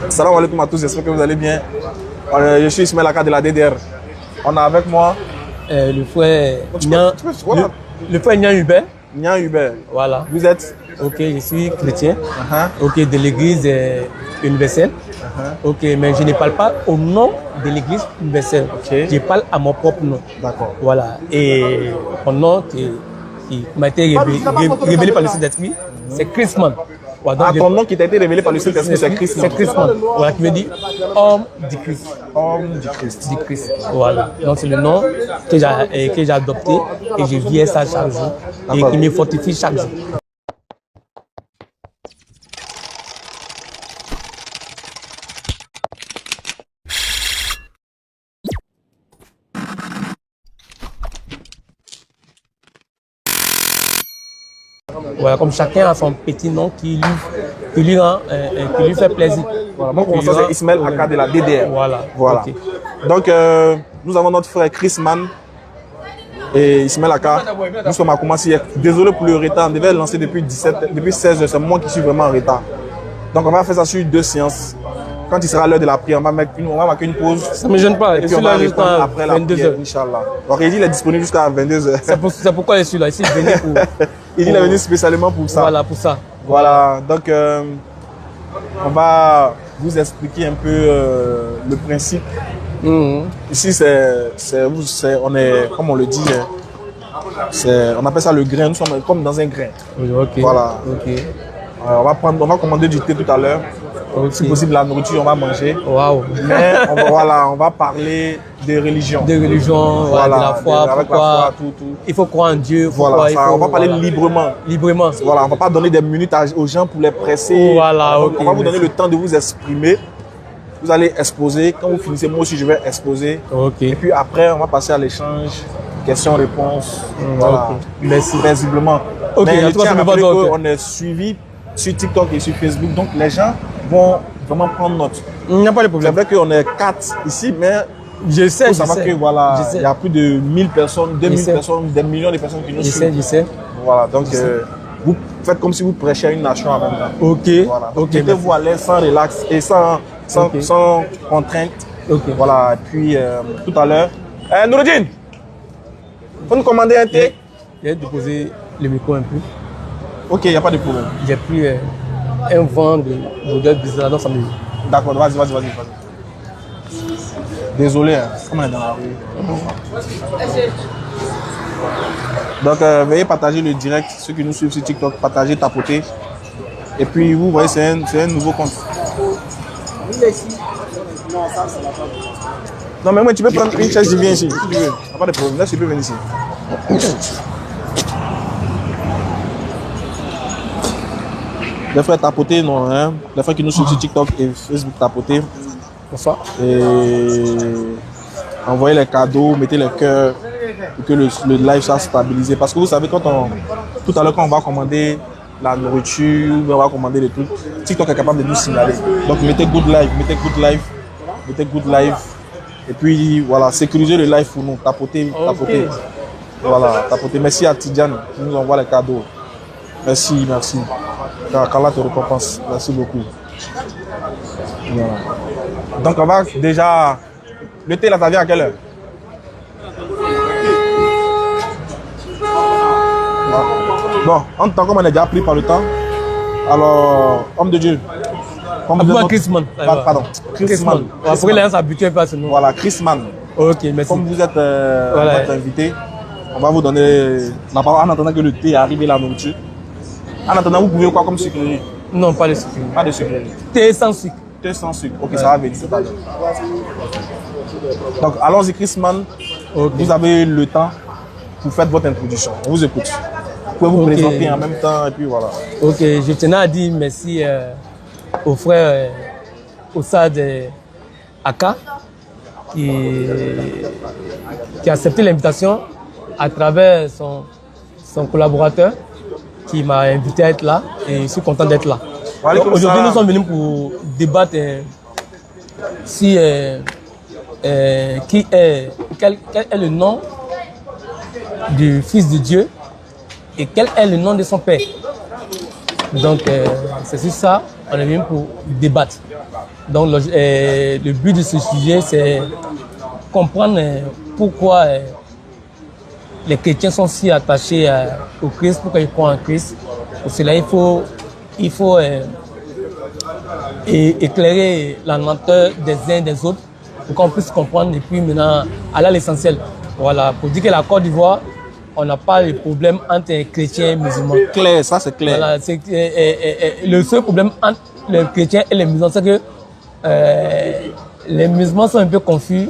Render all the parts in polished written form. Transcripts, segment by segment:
Salam alaikum à tous, j'espère que vous allez bien. Je suis Ismaël Aka de la DDR. On a avec moi le frère voilà. le frère Nyan Hubert. Nyan Hubert. Voilà. Vous êtes? Ok, je suis chrétien. Ok, de l'église universelle. Ok, mais je ne parle pas au nom de l'église universelle. Je parle à mon propre nom. D'accord. Voilà. Et mon nom qui m'a été révélé par le Saint-Esprit, c'est Chrisman. Voilà, ton nom qui t'a été révélé par le Saint-Esprit, c'est Christ. C'est Chrisman. Voilà, qui veut dire homme du Christ. Homme du Christ. Du Christ. Voilà. Donc c'est le nom que j'ai adopté et je vis ça chaque jour et qui me fortifie chaque jour. Voilà, comme chacun a son petit nom qui lui fait plaisir. Voilà, moi, pour ça, c'est Ismaël Aka de la DDR. Voilà. Okay. Donc, nous avons notre frère Chrisman et Ismaël Aka. Nous sommes à commencer. Désolé pour le retard, on devait lancer depuis 16 heures. C'est moi qui suis vraiment en retard. Donc, on va faire ça sur 2 séances. Quand il sera l'heure de la prière, on va marquer une pause. Ça ne me gêne pas. Et puis on va reprendre après la prière, Inch'Allah. Donc, il est disponible jusqu'à 22 heures. C'est pourquoi je suis là. Ici, je venais pour... Il est venu spécialement pour ça. Voilà, pour ça. Voilà, donc on va vous expliquer un peu le principe. Ici, on est, comme on le dit, on appelle ça le grain. Nous sommes comme dans un grain. Okay. Voilà. Okay. On va commander du thé tout à l'heure. Okay. Si possible, la nourriture, on va manger. Wow. Mais on va parler des religions. Des religions, voilà, de la foi. Pourquoi la foi, tout. Il faut croire en Dieu. Voilà, on va parler librement. Librement. Voilà, on ne va pas donner des minutes aux gens pour les presser. Voilà, on va vous donner le temps de vous exprimer. Vous allez exposer. Quand vous finissez, moi aussi, je vais exposer. Okay. Et puis après, on va passer à l'échange. Questions-réponses. Voilà. Merci. Paisiblement. Okay, mais je tiens à rappeler qu'on est suivi sur TikTok et sur Facebook. Donc, les gens vont vraiment prendre note. Il n'y a pas de problème. C'est vrai qu'on est 4 ici, mais je sais, que voilà, il y a plus de 1000 personnes, 2000 personnes, des millions de personnes qui nous suivent. Je sais. Voilà, donc vous faites comme si vous prêchiez à une nation en même temps. Ok. Voilà. Ok. Mettez-vous à l'aise, sans relax et sans contrainte. Ok. Voilà, et puis tout à l'heure. Noureddin, faut nous commander un thé. J'ai déposé le micro un peu. Ok, il n'y a pas de problème. J'ai pris un vent d'odeur bizarre dans sa maison. D'accord, vas-y. Désolé, hein. Comme on est dans la rue. Donc, veuillez partager le direct. Ceux qui nous suivent sur TikTok, partagez, tapotez. Et puis, vous voyez, c'est un nouveau compte. Non, mais moi, tu peux prendre une chaise, je viens ici. Si tu veux. Pas de problème. Là, tu peux venir ici. Les frères tapoter, non, hein? Les frères qui nous suivent sur TikTok et Facebook tapoter. Pour ça. Et envoyez les cadeaux, mettez les cœurs pour que le live soit stabilisé. Parce que vous savez, tout à l'heure, quand on va commander la nourriture, on va commander des trucs, TikTok est capable de nous signaler. Donc mettez good live. Et puis voilà, sécurisez le live pour nous, tapoter. Voilà, tapoter. Merci à Tidiane qui nous envoie les cadeaux. Merci. Qu'Allah te récompense. Merci beaucoup. Voilà. Donc on va déjà... Le thé là, ça vient à quelle heure? Bon, en temps comme on est déjà pris par le temps, alors, homme de Dieu. Chrisman. Pardon, Chrisman. Après, les gens s'habituent pas à ce nom. Voilà, Chrisman. Ok, merci. Comme vous êtes notre invité, on va vous donner la parole en attendant que le thé arrive et la nourriture. En attendant, vous pouvez quoi comme sucrerie? Non, pas de sucre. Pas de sucrerie. Thé sans sucre. Thé sans sucre. Ok, ça va venir tout à l'heure. Donc, allons-y, Chrisman. Okay. Vous avez le temps pour faire votre introduction. On vous écoute. Vous pouvez vous présenter en même temps et puis voilà. Ok, je tenais à dire merci au frère Ossad Aka qui a accepté l'invitation à travers son collaborateur qui m'a invité à être là et je suis content d'être là. Aujourd'hui, nous sommes venus pour débattre si quel est le nom du Fils de Dieu et quel est le nom de son Père. Donc, c'est sur ça, on est venu pour débattre. Donc, le but de ce sujet, c'est comprendre pourquoi les chrétiens sont si attachés au Christ, pourquoi ils croient en Christ. Pour cela, il faut éclairer la lenteur des uns des autres pour qu'on puisse comprendre et puis maintenant aller à l'essentiel. Voilà, pour dire que la Côte d'Ivoire, on n'a pas de problème entre les chrétiens et les musulmans. Clair, ça c'est clair. Voilà, le seul problème entre les chrétiens et les musulmans, c'est que les musulmans sont un peu confus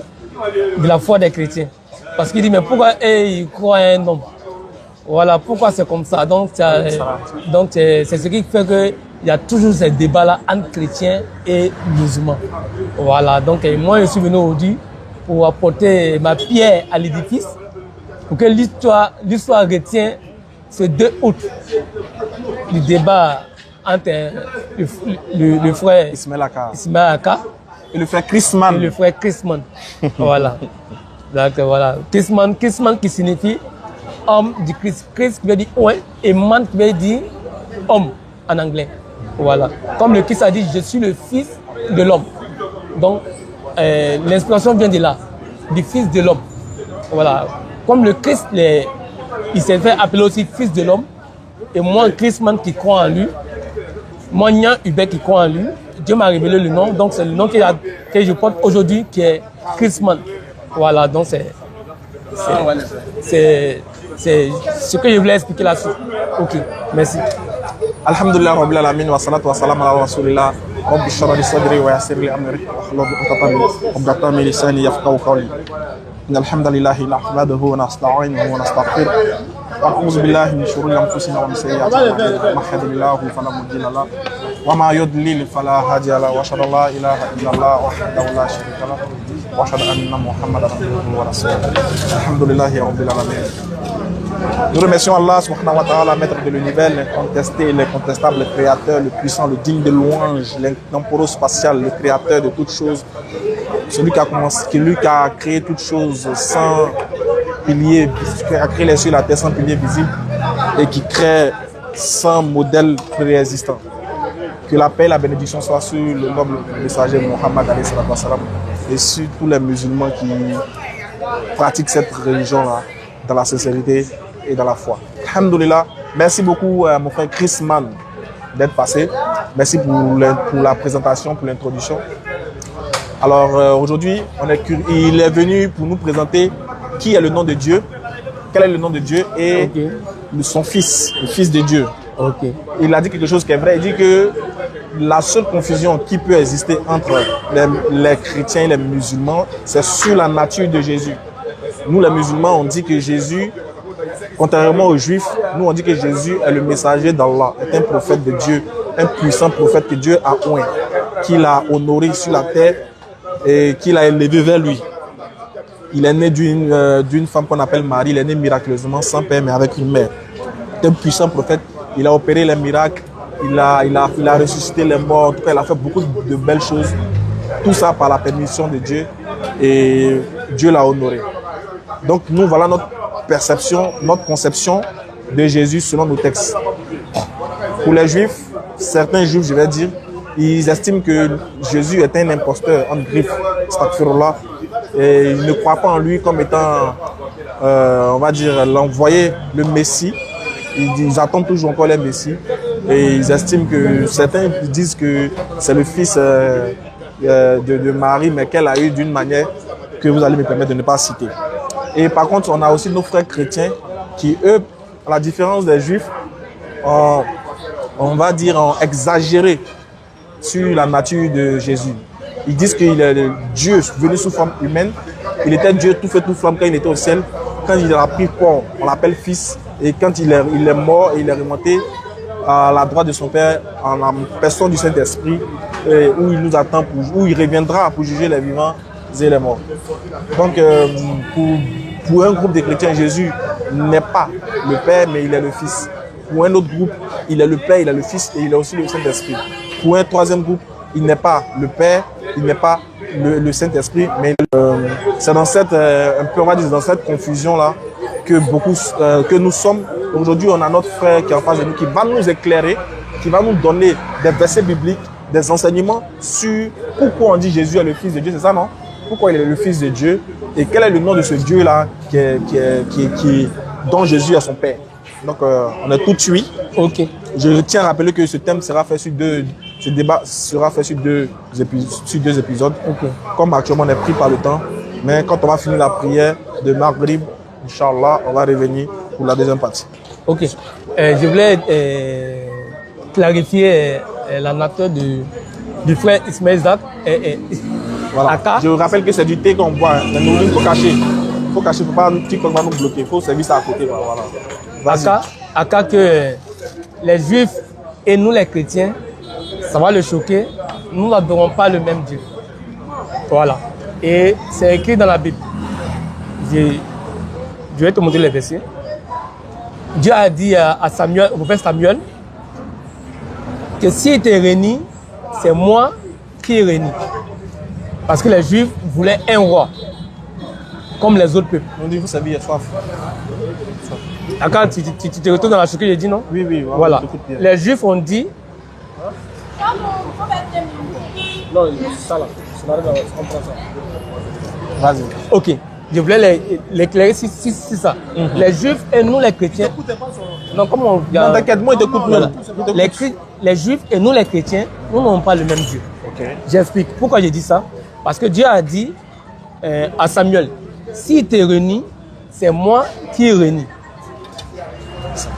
de la foi des chrétiens. Parce qu'ils disent, mais pourquoi ils croient à un homme? Voilà, pourquoi c'est comme ça? Donc, c'est ce qui fait qu'il y a toujours ces débats-là entre chrétiens et musulmans. Voilà, donc moi je suis venu aujourd'hui pour apporter ma pierre à l'édifice, pour que l'histoire retienne ce 2 août, le débat entre le frère Ismaël Aka et le frère Chrisman. Et le frère Chrisman. Voilà. Donc voilà. Chrisman qui signifie homme du Christ. Christ qui veut dire ouais et man qui veut dire homme en anglais. Voilà. Comme le Christ a dit, je suis le fils de l'homme. Donc l'inspiration vient de là, du fils de l'homme. Voilà. Comme le Christ, il s'est fait appeler aussi fils de l'homme. Et moi, Chrisman qui croit en lui, moi, Nyan Hubert qui croit en lui, Dieu m'a révélé le nom. Donc c'est le nom que je porte aujourd'hui qui est Chrisman. Voilà, donc c'est ce que je voulais expliquer là-dessus. Ok, merci. Alhamdulillah rabbil alamin wa salatu wa salam ala rasulillah rabbi shrah li sadri wa yassir li amri wahlul 'uqdatam min lisani yafqahu qawli. Innal hamdalillah nahmaduhu wa nasta'inuhu wa nastaghfiruh wa na'udzu billahi min shururi anfusina wa min sayyiati a'malina man yahdihillahu fala mudilla lahu wa ma yudlil fala hadiya lahu wa ashhadu an la ilaha illallah wahdahu la sharika lahu wa ashhadu anna muhammadan abduhu wa rasuluh. Alhamdulillahi rabbil alamin. Nous remercions Allah subhanahu wa ta'ala, maître de l'univers, l'incontesté, l'incontestable, le créateur, le puissant, le digne de louange, l'intemporel spatial, le créateur de toutes choses, celui qui a créé toutes choses sans piliers, qui a créé les cieux et la terre sans piliers visibles et qui crée sans modèle préexistant. Que la paix et la bénédiction soient sur le noble messager Mohammed et sur tous les musulmans qui pratiquent cette religion-là dans la sincérité et dans la foi. Alhamdulillah, merci beaucoup mon frère Chrisman d'être passé. Merci pour la présentation, pour l'introduction. Alors aujourd'hui, il est venu pour nous présenter qui est le nom de Dieu, quel est le nom de Dieu et son fils, le fils de Dieu. Okay. Il a dit quelque chose qui est vrai. Il dit que la seule confusion qui peut exister entre les chrétiens et les musulmans, c'est sur la nature de Jésus. Nous, les musulmans, on dit que Jésus, contrairement aux juifs, nous on dit que Jésus est le messager d'Allah, est un prophète de Dieu, un puissant prophète que Dieu a oint, qu'il a honoré sur la terre et qu'il a élevé vers lui. Il est né d'une femme qu'on appelle Marie, il est né miraculeusement sans père mais avec une mère. C'est un puissant prophète, il a opéré les miracles, il a ressuscité les morts, en tout cas il a fait beaucoup de belles choses. Tout ça par la permission de Dieu et Dieu l'a honoré. Donc nous voilà notre perception, notre conception de Jésus selon nos textes. Pour les juifs, certains juifs je vais dire, ils estiment que Jésus est un imposteur, en griffe, astaghfirullah, et ils ne croient pas en lui comme étant, on va dire, l'envoyé, le Messie. Ils attendent toujours encore les Messies et ils estiment que certains disent que c'est le fils de Marie, mais qu'elle a eu d'une manière que vous allez me permettre de ne pas citer. Et par contre, on a aussi nos frères chrétiens qui, eux, à la différence des juifs, on va dire, ont exagéré sur la nature de Jésus. Ils disent qu'il est Dieu venu sous forme humaine. Il était Dieu tout fait, tout flamme quand il était au ciel. Quand il a pris corps, on l'appelle fils. Et quand il est mort, il est remonté à la droite de son Père en la personne du Saint-Esprit, où il nous attend, où il reviendra pour juger les vivants et les morts. Donc, pour un groupe de chrétiens, Jésus n'est pas le Père, mais il est le Fils. Pour un autre groupe, il est le Père, il est le Fils et il est aussi le Saint-Esprit. Pour un troisième groupe, il n'est pas le Père, il n'est pas le Saint-Esprit, mais c'est dans cette, un peu, on va dire, dans cette confusion-là que nous sommes. Aujourd'hui, on a notre frère qui est en face de nous, qui va nous éclairer qui va nous donner des versets bibliques, des enseignements sur pourquoi on dit Jésus est le Fils de Dieu, c'est ça, non? Pourquoi il est le Fils de Dieu et quel est le nom de ce Dieu-là dont Jésus est son Père. Donc, on est tout suite. Ok. Je tiens à rappeler que ce thème sera fait sur ce débat sera fait sur deux épisodes. Ok. Comme actuellement on est pris par le temps, mais quand on va finir la prière de Maghrib, Inch'Allah, on va revenir pour la deuxième partie. Ok. Je voulais clarifier la nature du frère Ismaël Zak et Voilà. Aka. Je rappelle que c'est du thé qu'on boit. Mais nous, il faut cacher. Il faut cacher, il ne faut pas TikTok va nous bloquer. Il faut servir ça à côté. Voilà. Aka que les juifs et nous les chrétiens, ça va le choquer. Nous n'adorons pas le même Dieu. Voilà. Et c'est écrit dans la Bible. Je vais te montrer les versets. Dieu a dit à Samuel, au prophète Samuel, que s'il était réuni, c'est moi qui est réuni. Parce que les Juifs voulaient un roi, comme les autres peuples. On dit, vous savez, il y a soif. Quand tu te retrouves dans la chose que j'ai dit, non? Oui, oui. Voilà. Les Juifs ont dit. Non, c'est ça là. On prend ça. Vas-y. Ok. Je voulais l'éclairer si ça. Les Juifs et nous les chrétiens. Non, comment on. Non, t'inquiète, moi, il t'écoute. Voilà. Les Juifs et nous les chrétiens, nous n'avons pas le même Dieu. Okay. J'explique. Pourquoi j'ai dit ça? Parce que Dieu a dit à Samuel, si tu es réuni, c'est moi qui est réuni.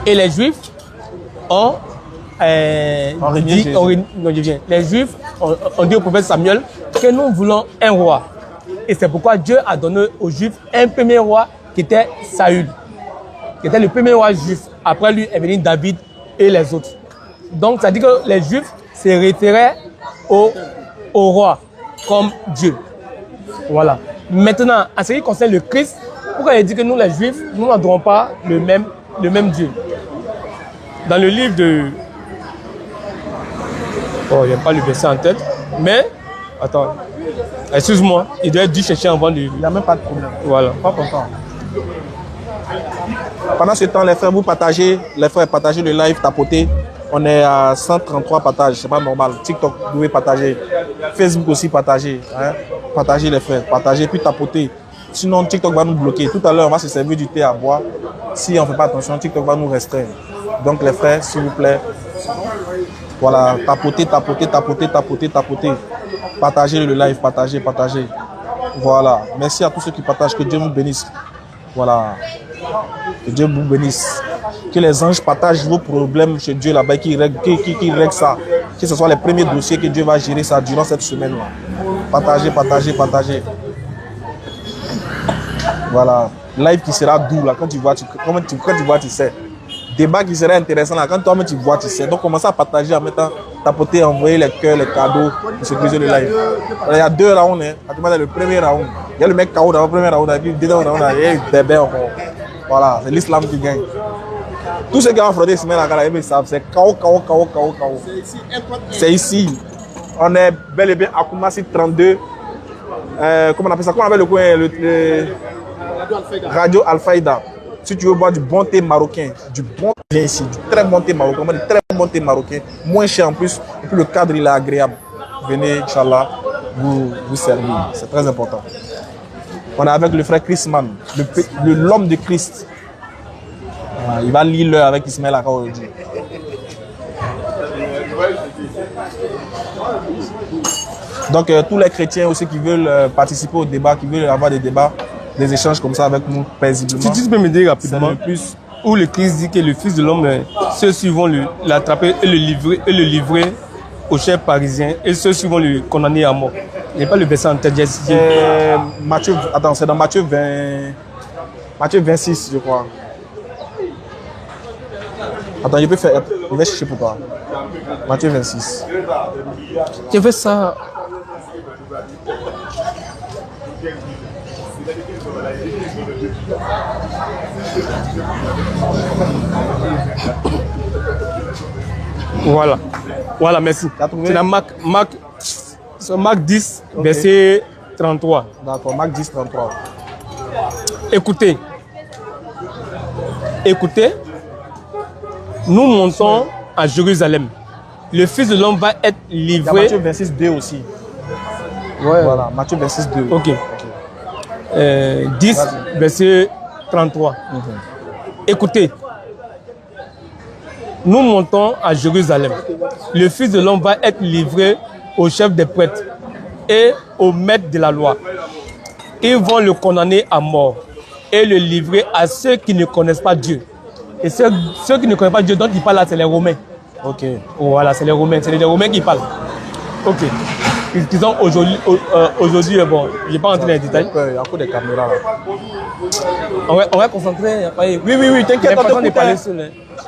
Et les Juifs ont dit, les Juifs ont dit au prophète Samuel que nous voulons un roi. Et c'est pourquoi Dieu a donné aux Juifs un premier roi qui était Saül, qui était le premier roi juif. Après lui est venu David et les autres. Donc ça dit que les Juifs se référaient au roi comme Dieu. Voilà. Maintenant, en ce qui concerne le Christ, pourquoi il dit que nous les Juifs, nous n'adorons pas le même Dieu? Dans le livre de... Oh, il n'y a pas le verset en tête. Mais, attends. Excuse-moi, il doit être dû chercher avant de... Il n'y a même pas de problème. Voilà. Pas content. Pendant ce temps, les frères, vous partagez, le live, tapotez. On est à 133 partages, c'est pas normal. TikTok, vous pouvez partager. Facebook aussi, partager. Hein? Partagez les frères, partagez, puis tapotez. Sinon, TikTok va nous bloquer. Tout à l'heure, on va se servir du thé à boire. Si on ne fait pas attention, TikTok va nous restreindre. Donc, les frères, s'il vous plaît, voilà, tapotez. Partagez le live, partagez. Voilà. Merci à tous ceux qui partagent. Que Dieu vous bénisse. Voilà. Que Dieu vous bénisse. Que les anges partagent vos problèmes chez Dieu là-bas, qui règle ça. Que ce soit les premiers dossiers que Dieu va gérer ça durant cette semaine-là. Partagez. Voilà. Live qui sera doux là. Quand tu vois, tu sais. Débat qui sera intéressant là. Quand toi-même tu vois, tu sais. Donc commencez à partager en mettant, tapoter, envoyer les cœurs, les cadeaux pour sécuriser le live. Il y a 2 rounds. Hein. Le premier round. Il y a le mec KO dans le premier round. Et puis le deuxième round, il y a bébé encore. Voilà. C'est l'islam qui gagne. Tous ceux qui ont affronté ce semaine à ils savent. C'est KO. C'est ici. On est bel et bien à Koumassi 32. Comment on appelle ça? Comment on appelle le coin? Radio Al-Faïda. Si tu veux boire du bon thé marocain, du bon thé ici, du très bon thé marocain, du très bon thé marocain, moins cher en plus, et puis le cadre il est agréable. Venez, Inch'Allah, vous servir. C'est très important. On est avec le frère Christman, l'homme de Christ. Voilà, il va lire l'heure avec Ismaël Aka aujourd'hui. Donc tous les chrétiens aussi qui veulent participer au débat, qui veulent avoir des débats, des échanges comme ça avec nous paisiblement. Tu peux me dire rapidement où le Christ dit que le Fils de l'homme, ceux-ci vont l'attraper et le livrer aux chefs parisiens et ceux-ci vont le condamner à mort. Il n'y a pas le verset en tête. Matthieu, attends, c'est dans Matthieu 26, je crois. Attends, je vais chercher pour toi. Matthieu 26. Tu fais ça. Voilà, merci. C'est dans Marc 10, okay. Verset 33. D'accord, Marc 10, 33. Écoutez, nous montons à Jérusalem. le Fils de l'homme va être Il y a livré. Matthieu 26, 2 aussi. Ouais. Voilà, Matthieu 26, 2. Ok. 10, verset 33. Écoutez, nous montons à Jérusalem. Le Fils de l'homme va être livré au chef des prêtres et au maître de la loi. Ils vont le condamner à mort et le livrer à ceux qui ne connaissent pas Dieu. Et ceux qui ne connaissent pas Dieu, dont il parle là, c'est les Romains. Ok. Voilà, c'est les Romains. C'est les Romains qui parlent. Ok. Ils ont aujourd'hui, bon, je ne vais pas rentrer dans les détails. Il y a encore des caméras là. On va concentrer. Oui, t'inquiète, on t'écoute.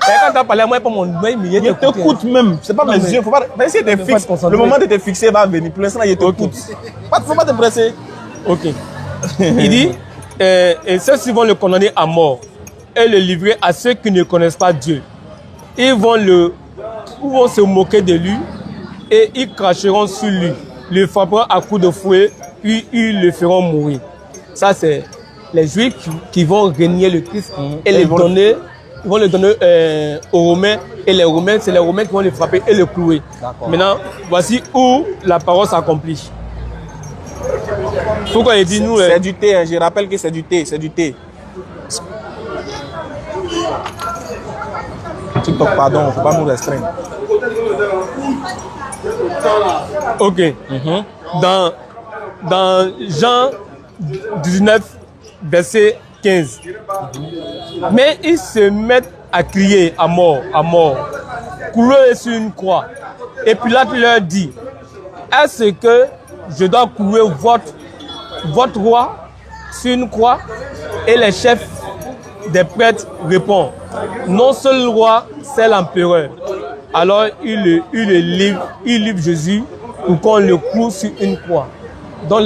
Quand tu as parlé, moi, pas mon mail, mais il t'écoute même. C'est pas mes yeux. Faut pas. Même si tu es fixe, le moment de te fixer va venir. Pour l'instant, il t'écoute. Faut pas te presser. Ok. Il dit, et ceux-ci vont le condamner à mort et le livrer à ceux qui ne connaissent pas Dieu. Ils vont se moquer de lui et ils cracheront sur lui, le frapperont à coups de fouet, puis ils le feront mourir. Ça, c'est les Juifs qui vont régner le Christ et ils vont le donner aux Romains. Et les Romains, c'est les Romains qui vont le frapper et le clouer. Maintenant, voici où la parole s'accomplit. Pourquoi il dit nous... C'est du thé, hein. Je rappelle que c'est du thé, c'est du thé. TikTok, pardon, il ne faut pas nous restreindre. Ok. Dans Jean 19, verset 15. Mais ils se mettent à crier à mort, cloués sur une croix. Et Pilate leur dit, est-ce que je dois clouer votre roi sur une croix? Et les chefs des prêtres répondent, non seul le roi, c'est l'empereur. Alors il livre Jésus pour qu'on le cloue sur une croix. Donc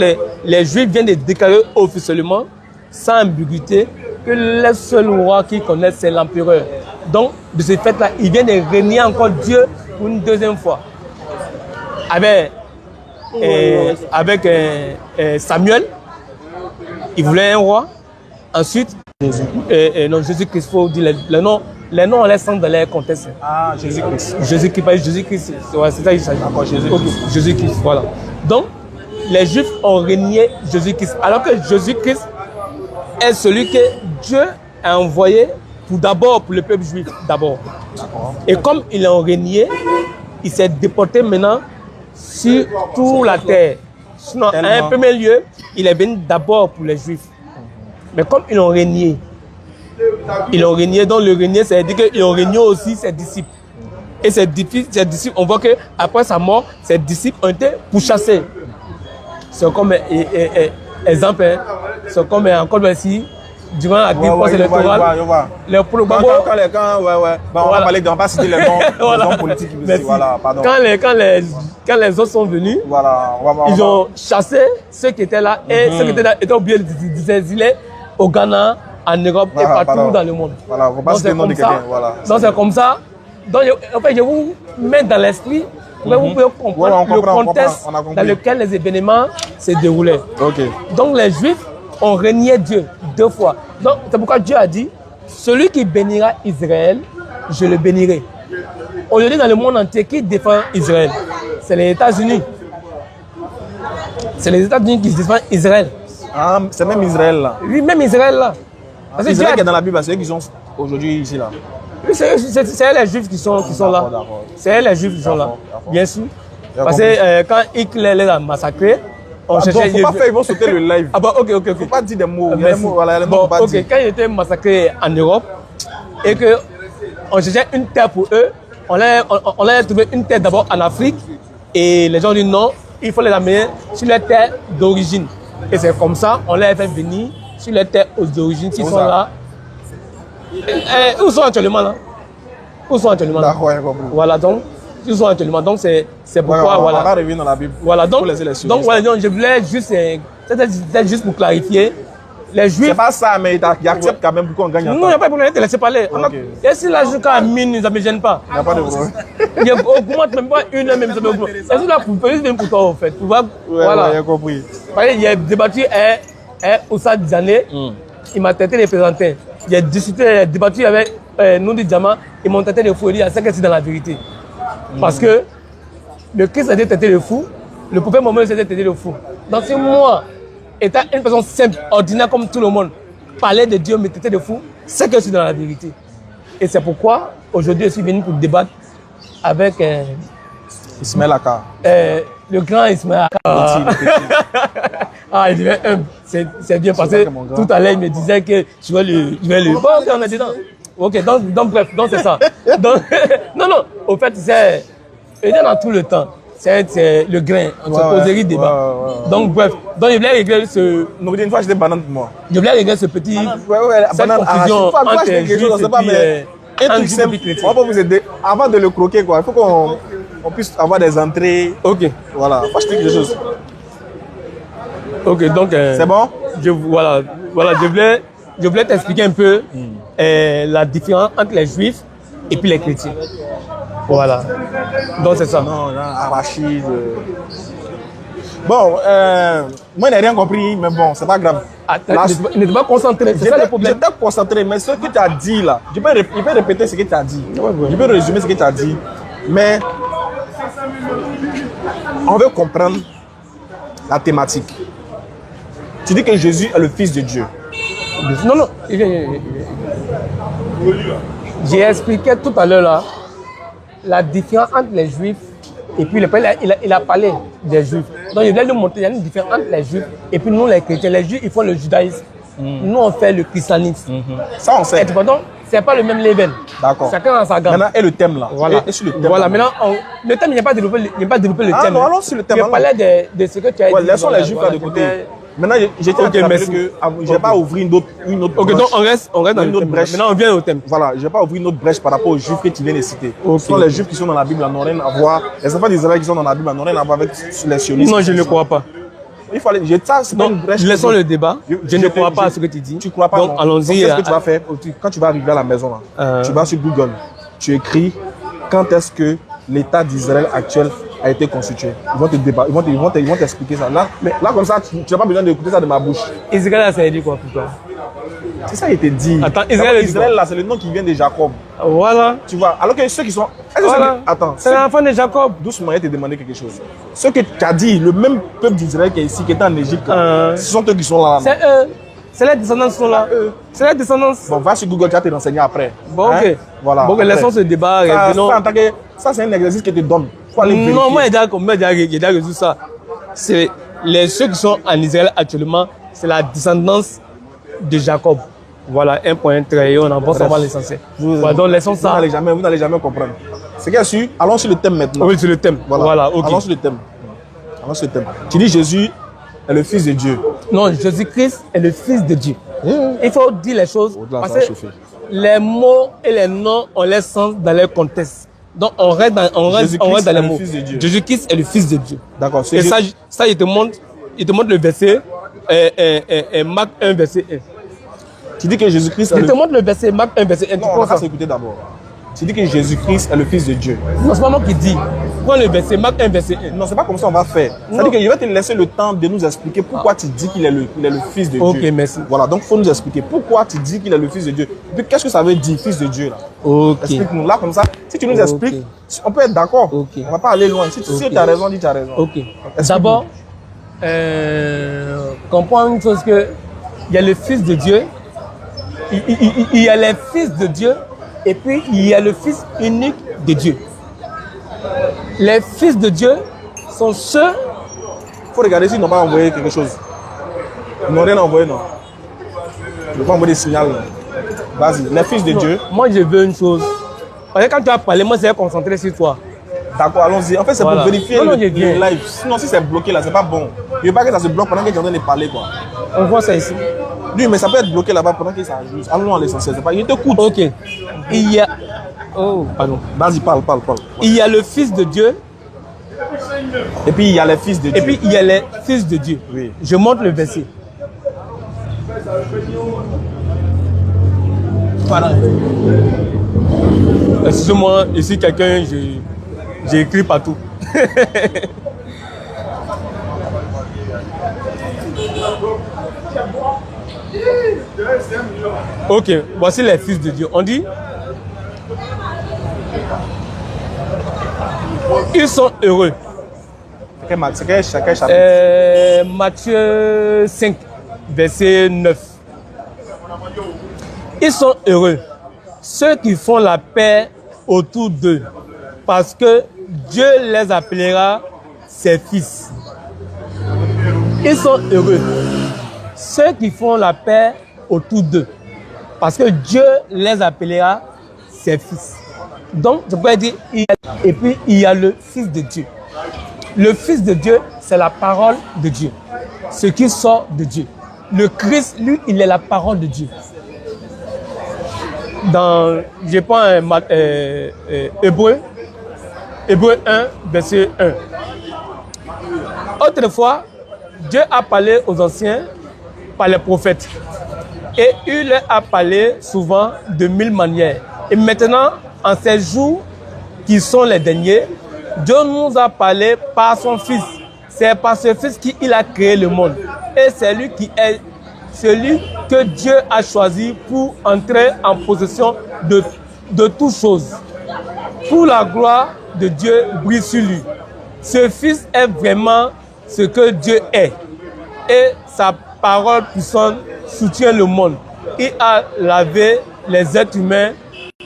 les Juifs viennent de déclarer officiellement, sans ambiguïté, que le seul roi qu'ils connaissent, c'est l'empereur. Donc de ce fait-là, il vient de régner encore Dieu pour une deuxième fois. Avec Samuel, il voulait un roi. Ensuite, Jésus-Christ, il faut dire les noms, on les sent dans les contextes. Ah, Jésus-Christ. Jésus-Christ, c'est ça qu'il s'agit. Jésus-Christ, voilà. Donc, les Juifs ont régné Jésus-Christ, alors que Jésus-Christ est celui que Dieu a envoyé pour le peuple juif, d'abord. Et comme il a régné, il s'est déporté maintenant sur toute la terre. Sinon, à un premier lieu, il est venu d'abord pour les Juifs. Mais comme ils ont régné, donc le régner, c'est-à-dire qu'ils ont régné aussi ses disciples. Et ses disciples, on voit qu'après sa mort, ses disciples ont été pourchassés. C'est comme exemple, hein, c'est comme encore ici, durant la campagne électorale. On va parler, on va pas citer les noms politiques. Voilà, pardon. Quand les autres sont venus, voilà, ils ont chassé ceux qui étaient là et ceux qui étaient là étaient obligés de s'exiler au Ghana, en Europe et partout dans le monde. Voilà, on va pas citer le nom de quelqu'un. Voilà. Donc c'est comme ça. Donc en fait, je vous mets dans l'esprit. Vous pouvez comprendre le contexte dans lequel les événements se déroulaient. Okay. Donc les Juifs ont régné Dieu 2 fois. Donc c'est pourquoi Dieu a dit, celui qui bénira Israël, je le bénirai. Aujourd'hui dans le monde entier, qui défend Israël? C'est les États-Unis. C'est les États-Unis qui défendent Israël. Ah, c'est même Israël là. Oui, même Israël là. Parce que Israël qui est dans la Bible, c'est eux qui sont aujourd'hui ici là. Oui, c'est les Juifs qui sont là. C'est les Juifs qui sont là, bien sûr. Parce que quand Hitler les a massacrés, on cherchait... Faut pas faire, ils vont sauter le live. Ah bah ok. Faut pas dire des mots. Bon, ok, quand ils étaient massacrés en Europe et qu'on cherchait une terre pour eux, on a trouvé une terre d'abord en Afrique et les gens ont dit non, il faut les amener sur les terres d'origine. Et c'est comme ça, on les a fait venir sur les terres d'origine qui sont là. Où sont actuellement là? Où sont actuellement là? Voilà, donc, ils sont actuellement. Donc, c'est pourquoi. On va revenir dans la Bible. Voilà, donc je voulais juste. C'était juste pour clarifier. Les Juifs. C'est pas ça, mais ils acceptent quand même pour qu'on gagne. Non, il n'y a pas de problème, de laisser parler. Et si là, jusqu'à minuit, ça ne me gêne pas. Il n'y a pas de problème. Il augmente même pas une heure, même ça me augmente. C'est juste là pour toi, en fait. Voilà, j'ai compris. Il a débattu Oussa Diané. Il m'a tenté de les présenter. J'ai débattu avec Noundi Diamant. Ils m'ont tenté de fouiller à 5 dans la vérité. Parce que le Christ a été traité de fou, le prophète Mohammed a été traité de fou. Donc si moi, étant une personne simple, ordinaire comme tout le monde, parlait de Dieu, me traitait de fou, c'est que je suis dans la vérité. Et c'est pourquoi aujourd'hui je suis venu pour débattre avec Ismaël Aka. le grand Ismaël Aka. Ah, il devient humble. C'est bien passé. Tout à l'heure, il me disait que je vais le... Bon, ok, on est dedans. Ok, donc bref, donc c'est ça. Donc, non, au fait, c'est... Il est dans tout le temps. C'est le grain, on se poserie débat. Donc bref, donc je voulais régler ce... Donc une fois, j'étais banane pour moi. Je voulais régler ce petit... cette Banane, confusion entre quelque juifs chose, et pas, puis... mais un truc simple, on va pas vous aider. Avant de le croquer, quoi, il faut qu'on puisse avoir des entrées. Ok. Voilà, faut acheter quelque chose. Ok, donc... c'est bon? Voilà, je voulais t'expliquer un peu la différence entre les juifs et puis les chrétiens. Voilà. Donc c'est ça. Non, arachide. Bon, moi, je n'ai rien compris, mais bon, c'est pas grave. Attends, ne pas concentré, c'est ça le problème. J'étais concentré, mais ce que tu as dit là, je peux répéter ce que tu as dit. Je peux résumer ce que tu as dit. Mais on veut comprendre la thématique. Tu dis que Jésus est le Fils de Dieu. Non. J'ai expliqué tout à l'heure là la différence entre les juifs et puis il a parlé des juifs. Donc je voulais lui montrer qu'il y a une différence entre les juifs et puis nous les chrétiens. Les juifs ils font le judaïsme. Nous on fait le christianisme. Ça on sait. Et donc c'est pas le même level. D'accord. Chacun dans sa gamme. Maintenant, et le thème là. Voilà. Et sur le thème, voilà. Maintenant, le thème, il n'y a pas développé le thème. Non, allons sur le thème. Je parlais de ce que tu as dit. Laissons les juifs là de côté. Maintenant, j'étais en train de dire que je ne vais pas ouvrir une autre Ok, brèche. donc on reste dans une autre brèche. Maintenant, on vient au thème. Voilà, je ne vais pas ouvrir une autre brèche par rapport aux juifs que tu viens de citer. Okay. Ce sont les juifs qui sont dans la Bible, n'ont rien à voir. Les enfants d'Israël qui sont dans la Bible n'ont rien à voir avec les sionistes. Non, je ne crois pas. Il faut aller. Ça, c'est pas une brèche. Laissons le débat. Je ne crois pas à ce que tu dis. Tu ne crois pas. Donc, allons-y. Qu'est-ce que tu vas faire quand tu vas arriver à la maison là? Tu vas sur Google. Tu écris quand est-ce que l'État d'Israël actuel a été constitué. Ils vont te débattre, ils vont t'expliquer ça. Là, comme ça, tu n'as pas besoin d'écouter ça de ma bouche. Israël, ça a dit quoi pour toi? C'est ça qui a été dit. Attends, Israël là, c'est le nom qui vient de Jacob. Voilà. Tu vois, alors que ceux qui sont... Voilà. Attends. C'est l'enfant de Jacob. Doucement, il te demandé quelque chose. Ce que tu as dit, le même peuple d'Israël qui est ici, qui est en Égypte, ce sont eux qui sont là. C'est eux. C'est les descendants qui sont là. C'est les descendants. Bon, va sur Google, tu vas te renseigner après. Bon, ok. Hein? Voilà. Bon, laissons ce débat. Ça, c'est un exercice que te donne. Non, moi, j'ai déjà résolu ça. C'est ceux qui sont en Israël actuellement, c'est la descendance de Jacob. Voilà, un point très, on avance avant l'essentiel. Voilà, donc laissons ça. Vous n'allez jamais comprendre. C'est qu'il y a su, allons sur le thème maintenant. Oui, sur le thème. Voilà, ok. Allons sur le thème. Tu dis Jésus est le Fils de Dieu. Non, Jésus-Christ est le Fils de Dieu. Il faut dire les choses parce que les mots et les noms ont leur sens dans leur contexte. Donc on reste dans les mots. Jésus-Christ est le Fils de Dieu. D'accord. Et ça, il te montre le verset Marc 1, verset 1. Tu dis que Jésus-Christ... Je te montre le verset Marc 1, verset 1. Non, on va s'écouter d'abord. Tu dis que Jésus-Christ est le Fils de Dieu. Non, c'est pas moi qui dis. Prends le verset Marc 1, verset 1. Non, c'est pas comme ça on va faire. C'est-à-dire que je vais te laisser le temps de nous expliquer pourquoi tu dis qu'il est le Fils de Dieu. Ok, merci. Voilà, donc il faut nous expliquer pourquoi tu dis qu'il est le Fils de Dieu. Et puis qu'est-ce que ça veut dire, Fils de Dieu là? Ok. Explique-nous là comme ça. Si tu nous expliques, on peut être d'accord. Okay. On va pas aller loin. Si tu as raison, dis tu as raison. Ok. D'abord, comprends une chose que il y a le Fils de Dieu, il y a les fils de Dieu et puis il y a le Fils unique de Dieu. Les fils de Dieu sont ceux... Il faut regarder s'ils n'ont pas envoyé quelque chose. Ils n'ont rien envoyé, non. Ils n'ont pas envoyé des signaux. Vas-y, les fils de Dieu. Moi, je veux une chose. Parce que quand tu as parlé, moi, je vais concentrer sur toi. D'accord, allons-y. En fait, c'est pour vérifier le live. Sinon, si c'est bloqué là, c'est pas bon. Je veux pas que ça se bloque pendant que tu es en train de parler, quoi. On voit ça ici. Oui, mais ça peut être bloqué là-bas pendant que ça joue. Allons à l'essentiel. Il t'écoute. Ok. Il y a... Oh, pardon. Vas-y, parle. Il y a le Fils de Dieu. Et puis il y a les fils de Dieu. Et puis il y a les fils de Dieu. Oui. Je montre le verset. Voilà. Excusez-moi, ici quelqu'un, j'ai écrit partout. Ok, voici les fils de Dieu. On dit Ils sont heureux. C'est quel chapitre? Matthieu 5, verset 9. Ils sont heureux, ceux qui font la paix autour d'eux, parce que Dieu les appellera ses fils. Ils sont heureux, ceux qui font la paix autour d'eux, parce que Dieu les appellera ses fils. Donc, je peux dire, et puis il y a le Fils de Dieu. Le Fils de Dieu, c'est la parole de Dieu, ce qui sort de Dieu. Le Christ, lui, il est la parole de Dieu. Dans, je prends Hébreu 1, verset 1. Autrefois, Dieu a parlé aux anciens par les prophètes. Et il leur a parlé souvent de 1000 manières. Et maintenant, en ces jours qui sont les derniers, Dieu nous a parlé par son Fils. C'est par ce Fils qu'il a créé le monde. Et c'est lui qui est celui que Dieu a choisi pour entrer en possession de toutes choses. Pour la gloire de Dieu brille sur lui. Ce Fils est vraiment ce que Dieu est. Et sa parole puissante soutient le monde. Il a lavé les êtres humains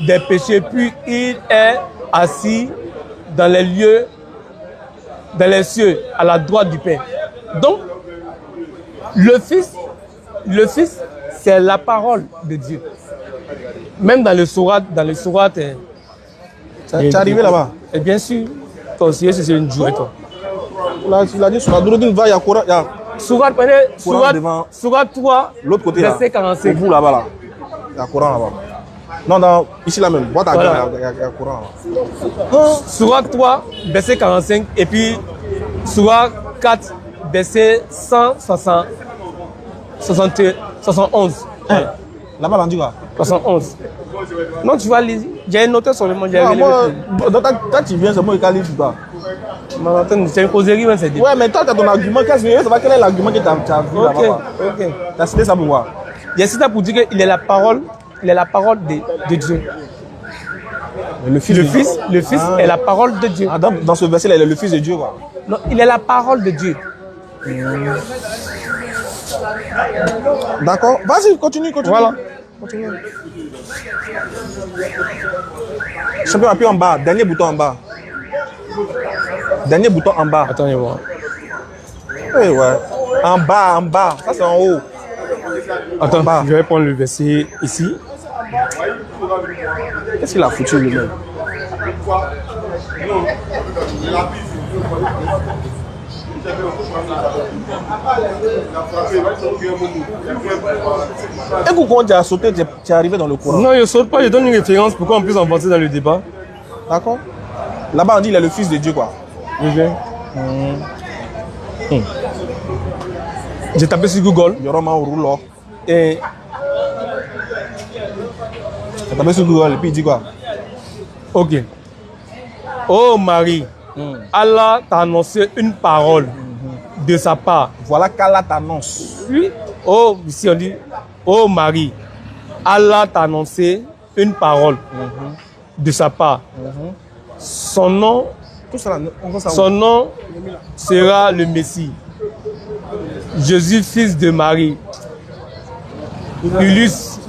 des péchés, puis il est assis dans les lieux, dans les cieux, à la droite du Père. Donc, le Fils, c'est la parole de Dieu. Même dans le sourate, t'es arrivé là-bas? Et bien sûr, toi aussi, c'est une journée, toi. Là, tu l'as dit sur la Douroudine, va, il y a Coran. Sourate 3, l'autre côté là, verset 45. au bout là-bas là. Il y a Coran là-bas. Non, non, ici là même, boîte à Voilà. il y a Coran là. Sourate 3, verset 45, et puis Sourate 4, verset 171. Voilà. Là-bas, on dit quoi? 71. Non, tu vas lire. J'ai noté sur le monde. Non, moi, quand tu viens, c'est moi qui ai lu toi. C'est une causerie, c'est dit. Ouais, mais toi, tu as ton argument. Quel est l'argument que tu as vu là-bas? Ok. Tu as cité ça pour voir. J'ai cité ça pour dire qu'il est la parole, de Dieu. Le Fils est la parole de Dieu. Ah, dans ce verset-là, il est le Fils de Dieu, quoi. Non, il est la parole de Dieu. D'accord. Vas-y, continue. Voilà. Continue. Champion, appuie en bas. Dernier bouton en bas. Attendez voir. Oui, ouais. En bas. Ça, c'est en haut. Attends, En bas. je vais prendre le verset ici. Qu'est-ce qu'il a foutu lui-même? Et quand tu as sauté, tu es arrivé dans le courant. Non, je ne saute pas, je donne une référence pour qu'on puisse avancer dans le débat. D'accord. Là-bas, on dit qu'il est le Fils de Dieu, quoi. J'ai tapé sur Google. Yoroma Roulo. Et Tu as tapé sur Google et puis il dit quoi? ok. Oh Marie, Allah t'a annoncé une parole de sa part. Voilà qu'Allah t'annonce. Oui. Oh, ici on dit, oh Marie, Allah t'a annoncé une parole de sa part. Son nom, Tout ça, on voit ça. son nom sera le Messie. Jésus, fils de Marie. Illustre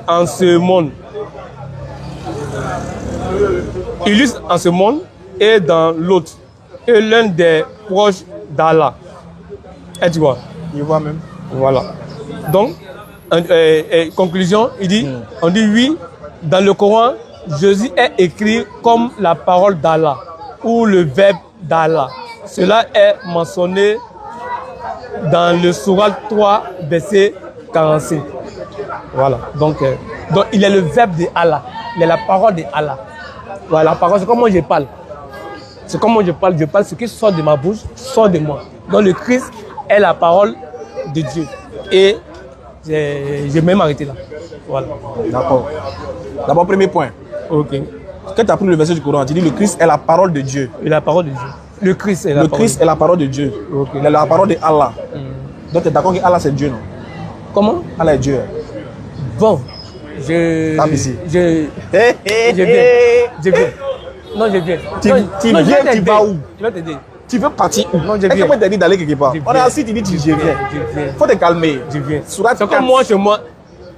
en ce monde. Illustre en ce monde et dans l'autre. Et l'un des proches d'Allah. Et tu vois. Il voit même. Voilà. Donc, conclusion, il dit, on dit oui, dans le Coran, Jésus est écrit comme la parole d'Allah ou le verbe d'Allah. Cela est mentionné dans le Sourate 3, verset 45. Voilà. Donc, il est le verbe de Allah. Il est la parole de Allah. Voilà, la parole, c'est comme moi je parle. C'est comme moi je parle, ce qui sort de ma bouche, sort de moi. Donc le Christ est la parole de Dieu. Et j'ai même arrêté là. Voilà. D'accord. D'abord, premier point. Ok. Quand tu as pris le verset du Coran, tu dis le Christ est la parole de Dieu. Et la parole de Dieu. Le Christ est la parole. Le Christ est la parole de Dieu. Okay. Il est la parole de Allah. Donc tu es d'accord que Allah c'est Dieu, non? Comment? Allah est Dieu. Bon. Je Tape ici. viens. Non, je viens. Tu Non, viens, je vais tu t'aider. vas où? Je vais t'aider. Tu veux partir où? Non, je Est-ce que viens. moi, t'as dit d'aller quelque part? Je On est viens. assis, tu dis, je viens. Je viens. Faut te calmer. Je viens. Surat C'est 4. comme moi, chez moi,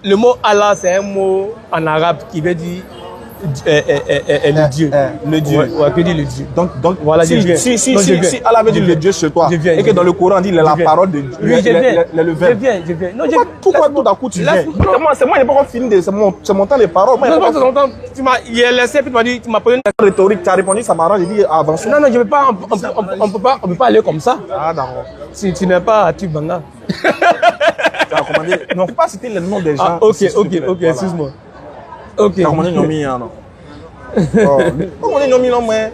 le mot Allah, c'est un mot en arabe qui veut dire le Dieu. Le Dieu. Ouais, que dit le Dieu. Donc Voilà, je viens. si Non, je viens. Allah veut Je dire viens. le Dieu chez toi, Je viens, et je que dans viens. le Coran, on dit la Je viens. parole de Dieu, Oui, je viens. le Je verbe. viens. Non, Pourquoi tout d'un coup tu viens? C'est moi, il n'y a pas fini de. C'est mon temps de parole. Moi, il n'y a pas longtemps, tu m'as laissé, puis tu m'as dit, tu m'as posé une... de rhétorique. Tu as répondu, ça m'arrange. J'ai dit, avance. Non, je ne peux pas, on peut pas aller comme ça. Ah, d'accord. Si tu n'es pas à Tubanga. Tu as recommandé. Non, il ne faut pas citer le nom des gens. Ah, ok, excuse-moi. Ok. Tu as recommandé Nomi, non? Oh, pas recommandé Nomi, non, mais.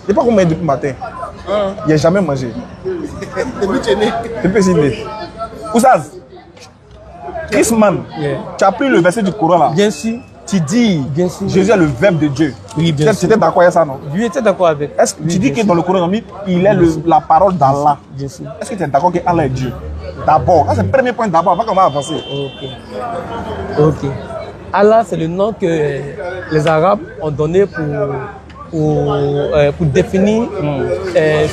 Je n'ai pas combien depuis le matin. Il n'a jamais mangé. Depuis Sydney. Oussaz, Chris Mann, Yeah. tu as pris le verset du Coran là. Bien sûr. Tu dis Bien sûr. Jésus est le verbe de Dieu. Oui, bien sûr. Tu étais d'accord avec ça, non? Oui, tu es d'accord avec. Est-ce que Oui, tu dis bien que dans le Coran, il est la parole d'Allah? Bien sûr. Est-ce que tu es d'accord que Allah est Dieu? D'abord, ça c'est le premier point d'abord, avant qu'on va avancer. Ok. Allah, c'est le nom que les Arabes ont donné pour définir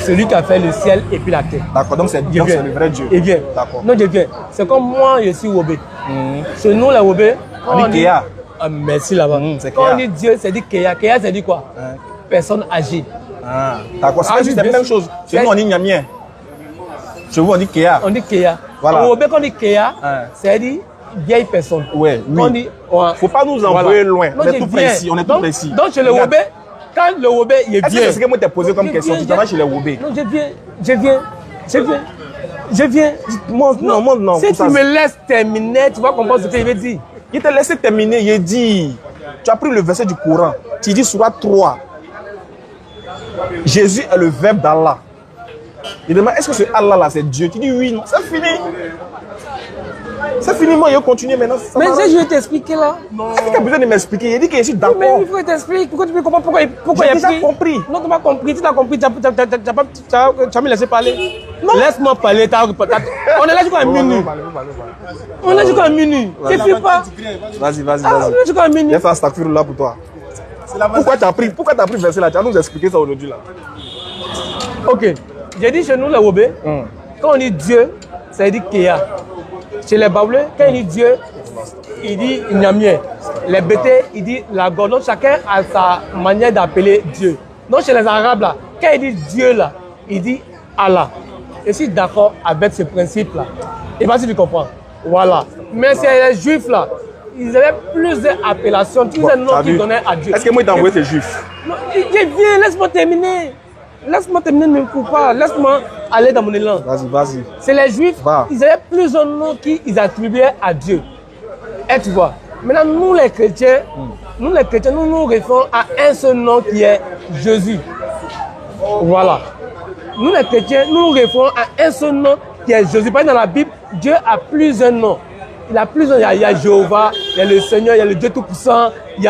celui qui a fait le ciel et puis la terre. D'accord, donc c'est Je viens. le vrai Dieu. Et bien. D'accord. Non, je viens. C'est comme moi, je suis Wobé. Chez nous, les Wobé, On dit Kéa. Ah, merci là-bas. C'est Quand Kéa. on dit Dieu, c'est dit Kéa. Kéa, c'est dit quoi? Personne âgée. Ah, d'accord, Ah, c'est oui, la bien même sûr. chose. Chez nous, on dit Nyamien. Chez vous, on dit Kéa. On dit Kéa. Voilà. En Wobé, quand on dit Kéa, Hein. c'est dit vieille personne. Ouais, Quand on oui. dit, ouais. Faut pas nous envoyer loin. Non, On est je tout viens. précis. On est tout Donc- précis. Donc, chez le Regarde. Wobé, quand le Wobé, il Est-ce que vient. c'est ce que moi t'ai posé comme Je question? viens, Tu travailles chez les Wobé. Non, je viens. Non. Si tu me laisses terminer, tu vas comprendre ce que je veux dire. Il t'a laissé terminer, il dit, tu as pris le verset du Coran, tu dis Surat 3, Jésus est le verbe d'Allah. Il demande, est-ce que ce Allah là c'est Dieu? Tu dis oui, non, c'est fini. C'est fini, moi je vais continuer maintenant. Ça Mais m'arrange. je vais t'expliquer là. Est-ce que tu as besoin de m'expliquer? Il dit que je suis Mais d'accord. il faut t'expliquer. Pourquoi tu peux comprendre pourquoi J'ai il a déjà pris? compris. Non, tu m'as compris. Tu as compris. Tu as me laissé parler. Laisse-moi parler. On est là jusqu'à minuit. On est là jusqu'à minuit. Tu fuis pas. Vas-y. Ah, on est jusqu'à minuit. J'ai fait un stakfir là pour toi. Pourquoi tu as pris le verset là? Tu vas nous expliquer ça aujourd'hui là. Ok. J'ai dit chez nous, les Wobé, quand on dit Dieu, ça dit Kéa. Chez les Baoulés, quand il dit Dieu, il dit Nyamien. Les Bétés, il dit la God. Donc chacun a sa manière d'appeler Dieu. Donc chez les Arabes, là, quand il dit Dieu, là, il dit Allah. Je suis d'accord avec ce principe-là. Et pas si tu comprends. Voilà. Mais c'est les Juifs, là, ils avaient plusieurs appellations, plusieurs noms qu'ils donnaient à Dieu. Est-ce que moi t'ai envoyé ces juifs? Non, je viens, laisse-moi terminer. Laisse-moi terminer, ne me coupe pas. Laisse-moi aller dans mon élan. Vas-y. C'est les Juifs, Va. ils avaient plusieurs noms qu'ils attribuaient à Dieu. Et tu vois, maintenant nous les chrétiens, nous nous référons à un seul nom qui est Jésus. Voilà. Nous les chrétiens, nous nous référons à un seul nom qui est Jésus. Par exemple, dans la Bible, Dieu a plusieurs noms. Il a plusieurs noms. Il y a Jéhovah, il y a le Seigneur, il y a le Dieu Tout-Puissant, il y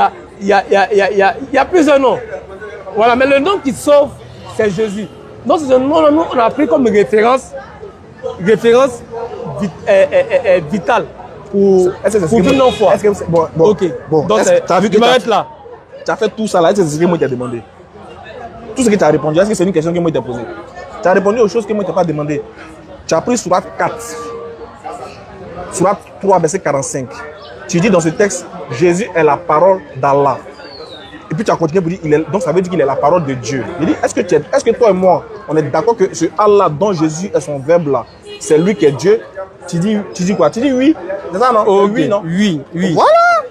a plusieurs noms. Voilà, mais le nom qui sauve, c'est Jésus. Donc c'est un nom, nous, on a pris comme référence vitale pour tout non foi. Est-ce que c'est bon? Ok. Bon. Donc Tu as vu que je m'arrête là. tu as fait tout ça là, est-ce que c'est ce que moi t'ai demandé? Tout ce que tu as répondu, est-ce que c'est une question que moi t'ai posée? Tu as répondu aux choses que moi t'ai pas demandé. Tu as pris Surat 4, Surat 3, verset 45. Tu dis dans ce texte, Jésus est la parole d'Allah. Et puis tu as continué pour dire, donc ça veut dire qu'il est la parole de Dieu. Je dis, est-ce que toi et moi, on est d'accord que ce Allah dont Jésus est son verbe là, c'est lui qui est Dieu? Tu dis quoi? Tu dis oui? C'est ça non? Ok. Oui, non? Oui. Voilà!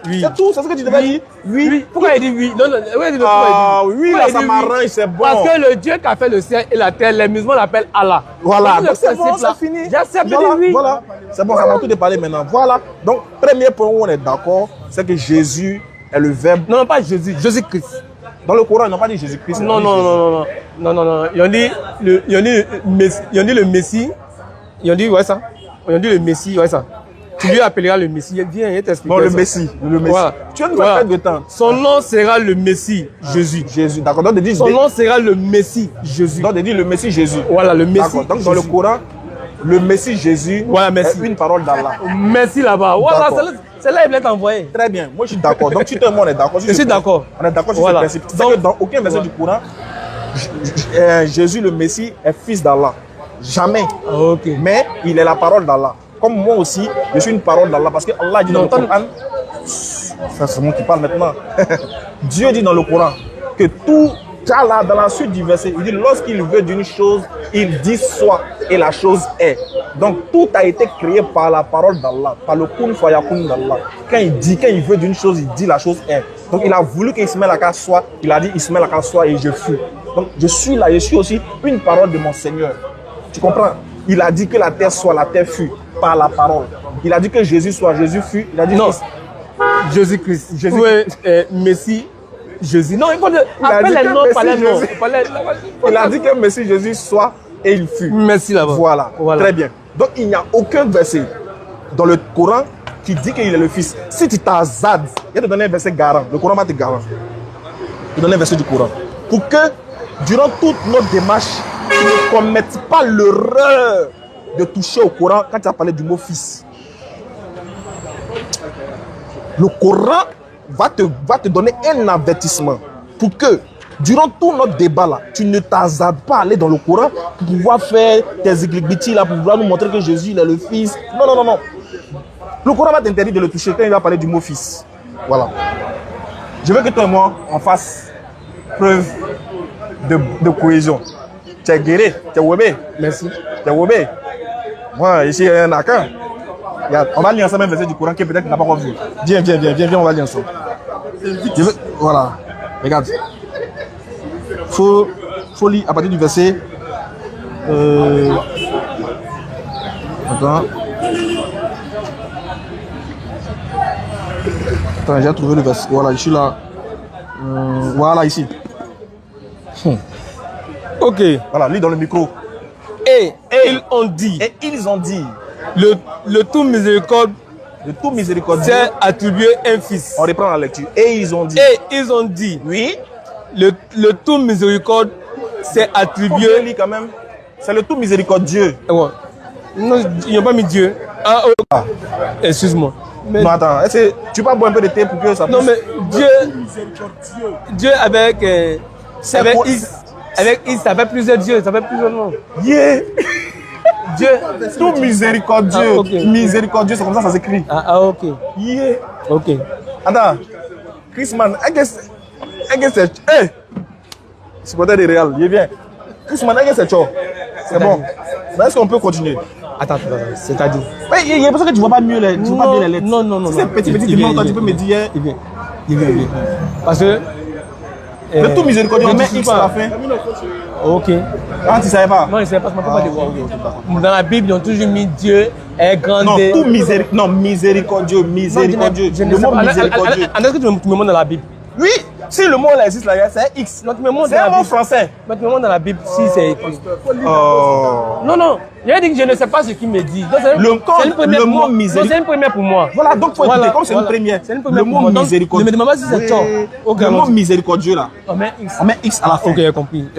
Oui. C'est tout, c'est ce que tu devais dire. Oui. Pourquoi il dit oui? Non, pourquoi il dit Ah oui? oui, Pourquoi là il ça dit oui? m'arrange, c'est bon. Parce que le Dieu qui a fait le ciel et la terre, les musulmans l'appellent Allah. Voilà, Donc, donc c'est bon, principe-là, c'est fini. J'accepte, Voilà, je dis oui. voilà. C'est bon, ça m'a tout déparlé maintenant. Voilà. Donc, premier point où on est d'accord, c'est que Jésus est le verbe. Non, pas Jésus, Jésus-Christ. Dans le Coran, ils n'ont pas dit Jésus-Christ. Non. Ils ont dit le Messie. Ils ont dit, ouais, ça. Ils ont dit le Messie, ouais, ça. Tu lui appelleras le Messie. Viens, il t'explique. Non, le Messie. Voilà. Tu as une perte de temps. Son nom sera le Messie, Jésus. Jésus. D'accord. Donc, Son nom sera le Messie, Jésus. Donc, le Messie Jésus. Voilà, le Messie. D'accord. Donc, dans le Coran, le Messie Jésus Voilà, merci. est une parole d'Allah. Merci là-bas. Voilà, C'est là qu'il voulait t'envoyer. Très bien, moi je suis d'accord. Donc tu te moi on est d'accord. Je suis d'accord. On est d'accord sur Voilà. ce principe. C'est que dans aucun verset du Coran, Jésus le Messie est fils d'Allah. Jamais. Ok. Mais il est la parole d'Allah. Comme moi aussi, je suis une parole d'Allah. Parce que Allah dit dans le Coran, ça c'est moi qui parle maintenant. Dieu dit dans le Coran que tout, là, dans la suite du verset, il dit lorsqu'il veut d'une chose, il dit soit et la chose est. Donc tout a été créé par la parole d'Allah, par le kun fayakun d'Allah. Quand il veut d'une chose, il dit la chose est. Donc il a voulu qu'Ismaël Aka soit, il a dit Ismaël Aka soit et je fus. Donc je suis là, je suis aussi une parole de mon Seigneur. Tu comprends? Il a dit que la terre soit, la terre fut, par la parole. Il a dit que Jésus soit, Jésus fut. Il a dit non. Jésus-Christ. Jésus. Messie. Jésus. Non, il faut appeler les noms par les noms. Il a dit que Messie Jésus soit et il fut. Merci là-bas. Voilà. Très bien. Donc il n'y a aucun verset dans le Coran qui dit qu'il est le fils. Si tu t'azades, il va te donner un verset garant. Le Coran va te garant. Il donne un verset du Coran. Pour que durant toute notre démarche, tu ne commettes pas l'erreur de toucher au Coran quand tu as parlé du mot fils. Le Coran va te donner un avertissement pour que durant tout notre débat là, tu ne t'hasardes pas à aller dans le Coran pour pouvoir faire tes églibitis là, pour pouvoir nous montrer que Jésus il est le fils. Non, non, non, non. Le Coran va t'interdire de le toucher quand il va parler du mot fils. Voilà. Je veux que toi et moi, on fasse preuve de cohésion. Tu es guéri, tu es webé. Merci. Tu es webé. Moi, ici, il y a un Akan. On va lire ensemble un verset du Coran qui peut-être n'a pas encore vu. Viens, on va lire ensemble. Voilà. Regarde. Faut lire à partir du verset. Attends, j'ai trouvé le verset. Voilà, je suis là. Voilà, ici. Ok. Voilà, lis dans le micro. Et ils ont dit. Et ils ont dit. Le tout miséricorde. Le tout miséricordieux. C'est attribué un fils. On reprend la lecture. Et ils ont dit. Et ils ont dit. Oui. Le tout miséricorde, c'est attribué. Lis quand même. C'est le tout miséricordieux. Ouais. Non, ils n'ont pas mis Dieu. Ah, oh. Ah. Excuse-moi. Mais... Non, attends. Tu peux boire un peu de thé pour que ça puisse... Non, mais Dieu avec X. Avec X, ça fait plusieurs dieux, ça fait plusieurs noms. Yeah. Dieu. Tout miséricordieux. Ah, okay. Miséricordieux, c'est comme ça s'écrit. Ah, ok. Yeah. Ok. Attends. Chris, man, I guess hey! Supporter des Real, il est bien. Chris, man, I guess c'est bon. Mais est-ce qu'on peut continuer? Attends, c'est-à-dire. Il y a personne que tu vois pas mieux les, tu vois pas bien les lettres. Non. C'est petit, tu peux me dire. Il vient. Parce que. Le tout miséricordieux, on met X à la fin. Ok. Ah, tu savais pas? Non, je ne savais pas, je ne peux pas te voir. Dans la Bible, ils ont toujours mis Dieu est grand. Non, tout miséricordieux. Le mot miséricordieux. Est-ce que tu me montres dans la Bible? Oui, si le mot là existe là, c'est X. C'est un mot français. Mais tu me montres dans la Bible si c'est écrit. Oh. Non. Il a dit que je ne sais pas ce qu'il me dit. Le mot miséricordieux. C'est une première pour moi. Voilà, donc il faut écouter comme c'est une première. Le mot miséricordieux. Ne me demande pas si c'est tort. Le mot miséricordieux là. On met X à la fin. Ok, j'ai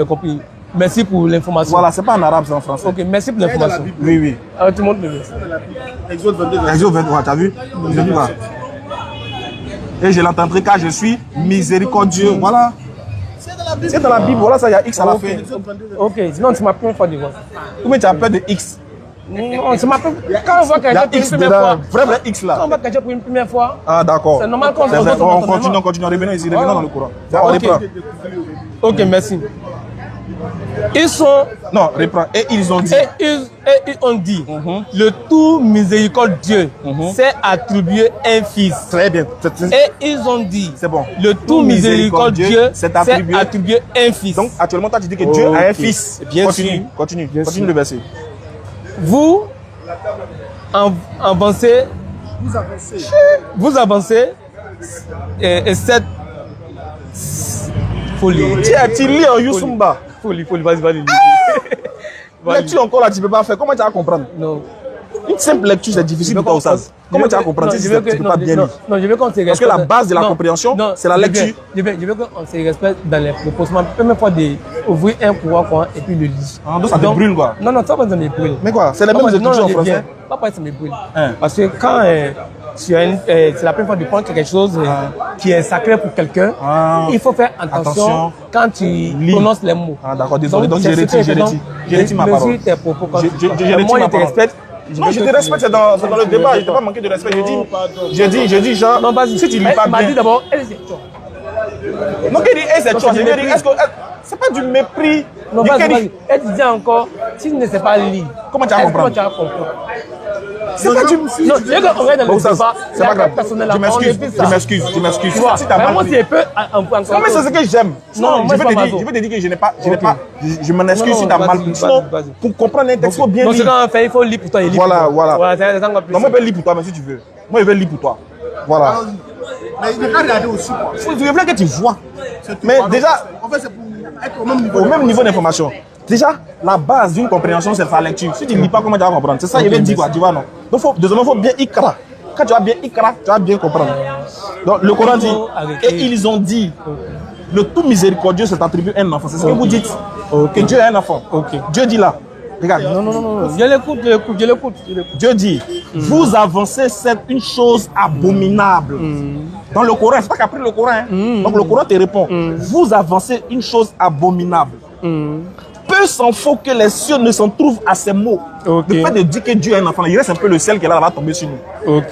compris. Merci pour l'information. Voilà, c'est pas en arabe, c'est en français. Ok, merci pour l'information. Oui. Tu montres le verset. Exode 23, t'as vu? Et je l'entendrai car je suis miséricordieux. Voilà. C'est dans la Bible, voilà, ça, il y a X à la fin. Ok, sinon c'est ma première fois de voir. Combien tu as peur de X? Non, c'est ma première fois. Quand on voit quelqu'un pour une première fois. Vraiment X là. Quand on voit quelqu'un pour une première fois. Ah, d'accord. C'est normal qu'on on continue. Revenons ici, revenons dans le courant. On reprend. Ok, merci. Ils sont. Non, reprends. Et ils ont dit. Et ils ont dit. Le tout miséricordieux s'est attribué un fils. Très bien. Et ils ont dit. C'est bon. Le tout miséricordieux s'est attribué un fils. Donc actuellement, toi tu dis que Dieu a un fils. Bien sûr. Continue le verset. Vous avancez. Vous avancez. Et cette folie. Tu lis en Youssoumba. Folie, vas-y. Lecture encore là, tu ne peux pas faire. Comment tu vas comprendre? Non. Une simple lecture, c'est difficile pour toi au sens. Comment tu vas comprendre si tu ne peux pas bien lire? Non, je veux qu'on se respecte. Parce que la base de la compréhension, c'est la lecture. Je veux qu'on se respecte dans les propositions. Première fois d'ouvrir un courant et puis le lire. Donc ça te brûle quoi? Non, ça va me brûle. Mais quoi? C'est les mêmes études en français? Pas ça me brûle. Parce que c'est la première fois de prendre quelque chose qui est sacré pour quelqu'un, il faut faire attention quand tu prononces les mots. Ah, d'accord, désolé, donc je retire ma parole. Tes propos quand je retire ma parole. Non, je te respecte, c'est dans le débat, je ne t'ai pas manqué de respect. Je dis, genre, non, vas-y. Si tu lis pas bien. dit d'abord, elle c'est toi. Non, qu'elle dit, c'est toi. Je veux dire, est-ce que c'est pas du mépris? Non, vas-y. Elle te dit encore, si tu ne sais pas lire, comment tu vas comprendre? C'est pas du mépris. Non, je veux qu'on regarde dans le débat. C'est pas grave. Je m'excuse. Si t'as mal moi, c'est un peu. Non, mais c'est ce que j'aime. Non, je vais te dire que je n'ai pas. Je m'en excuse si t'as mal. Sinon, pour comprendre un texte, il faut bien lire. Non, il faut lire pour toi. Voilà. Non, moi, je vais lire pour toi, mais si tu veux. Moi, je vais lire pour toi. Voilà. Mais il ne faut pas regarder aussi. Il faut que tu vois. Mais déjà, en fait, c'est pour être au même niveau d'information. Déjà, la base d'une compréhension, c'est sa lecture. Si tu ne lis pas, comment tu vas comprendre? C'est ça, il veut dire quoi, tu vois, non? Donc, il faut bien ikra. Quand tu vas bien ikra, tu vas bien comprendre. Donc, le Coran dit, et ils ont dit, le tout miséricordieux s'est attribué un enfant. C'est ce que vous dites, que Dieu a un enfant. Dieu dit là, regarde. Non. Je l'écoute. Dieu dit, vous avancez une chose abominable. Dans le Coran, c'est pas qu'après le Coran. Donc le Coran te répond, vous avancez une chose abominable. Peu s'en faut que les cieux ne s'en trouvent à ces mots. Le fait de dire que Dieu a un enfant, il reste un peu le ciel qui est là, va tomber sur nous.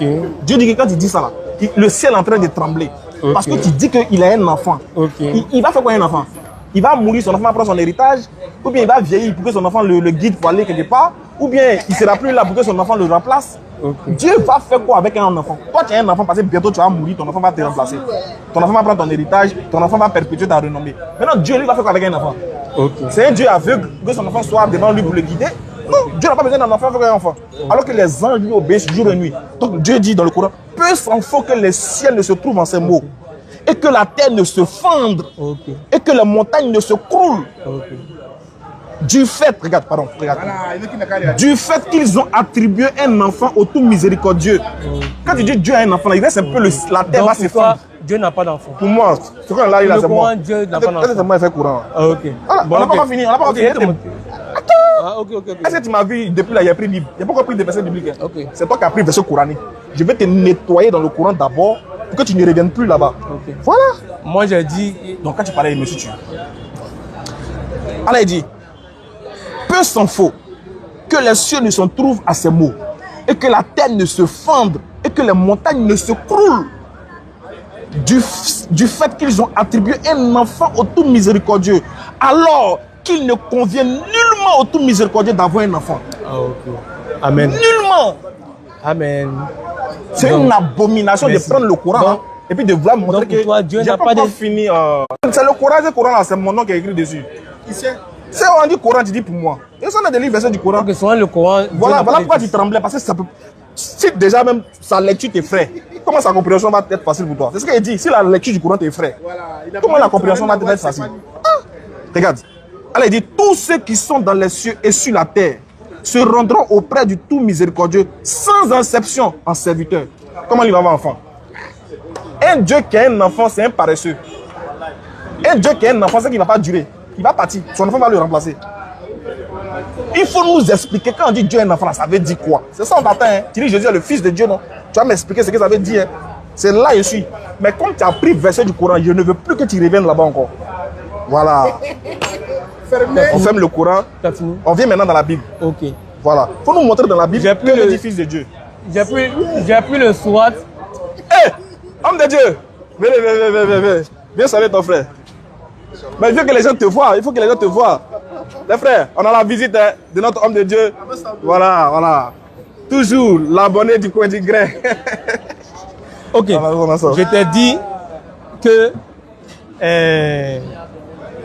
Dieu dit que quand il dit ça là, le ciel est en train de trembler. Parce que tu dis qu'il a un enfant. Il va faire quoi un enfant? Il va mourir, son enfant va prendre son héritage, ou bien il va vieillir pour que son enfant le guide pour aller quelque part, ou bien il ne sera plus là pour que son enfant le remplace. Dieu va faire quoi avec un enfant? Toi, tu as un enfant parce que bientôt tu vas mourir, ton enfant va te remplacer. Ton enfant va prendre ton héritage, ton enfant va perpétuer ta renommée. Maintenant, Dieu lui va faire quoi avec un enfant? C'est un Dieu aveugle que son enfant soit devant lui pour le guider? Non, Dieu n'a pas besoin d'un enfant avec un enfant. Alors que les anges lui obéissent jour et nuit. Donc Dieu dit dans le Coran, peu s'en faut que les ciels ne se trouvent en ces mots, et que la terre ne se fendre, et que les montagnes ne se croulent. Du fait, regarde. Du fait qu'ils ont attribué un enfant au tout miséricordieux. Quand tu dis Dieu a un enfant, il reste un peu la terre va se fendre. Dieu n'a pas d'enfant. Pour moi, ce qu'on a là, c'est bon. Dieu n'a pas d'enfant. C'est moi, il fait courant. Ok. On n'a pas fini. Attends. Ok. Est-ce que tu m'as vu depuis là, il y a pris Bible. Il n'y a pas encore pris des versets bibliques. C'est toi qui as pris le verset coranique. Je vais te nettoyer dans le Coran d'abord pour que tu ne reviennes plus là-bas. Voilà. Moi, j'ai dit. Donc, quand tu parlais, monsieur, tu. Allah a dit, peu s'en faut que les cieux ne s'en trouvent à ces mots, et que la terre ne se fende, et que les montagnes ne se croulent. Du fait qu'ils ont attribué un enfant au tout miséricordieux, alors qu'il ne convient nullement au tout miséricordieux d'avoir un enfant. Amen. Nullement. Amen. C'est une abomination de prendre le Coran et puis de vouloir montrer que toi, Dieu n'a pas fini. C'est le Coran là, c'est mon nom qui est écrit dessus. C'est on dit Coran, tu dis pour moi. Et ça, on a des livres versets du Coran. Le Coran. Voilà pourquoi tu tremblais, parce que ça peut. Si déjà même sa lecture t'effraie, comment sa compréhension va être facile pour toi? C'est ce qu'il dit. Si la lecture du Coran t'effraie, comment la compréhension va être facile? Regarde. Alors il dit, tous ceux qui sont dans les cieux et sur la terre se rendront auprès du tout miséricordieux sans exception en serviteur. Comment il va avoir un enfant? Un Dieu qui a un enfant, c'est un paresseux. Un Dieu qui a un enfant, c'est qu'il ne va pas durer. Il va partir. Son enfant va le remplacer. Il faut nous expliquer quand on dit Dieu a un enfant, ça veut dire quoi? C'est ça on t'attend. Hein? Tu dis Jésus est le fils de Dieu, non? Tu vas m'expliquer ce que ça veut dire. Hein? C'est là je suis. Mais comme tu as pris le verset du Coran, je ne veux plus que tu reviennes là-bas encore. Voilà. On ferme le Coran. On vient maintenant dans la Bible. Voilà. Il faut nous montrer dans la Bible que Dieu est fils de Dieu. J'ai pris le SWAT. Hé, homme de Dieu, viens. Viens saluer ton frère. Mais il faut que les gens te voient. Les frères, on a la visite de notre homme de Dieu. Voilà. Toujours l'abonné du coin du grain. Ok. Je t'ai dit que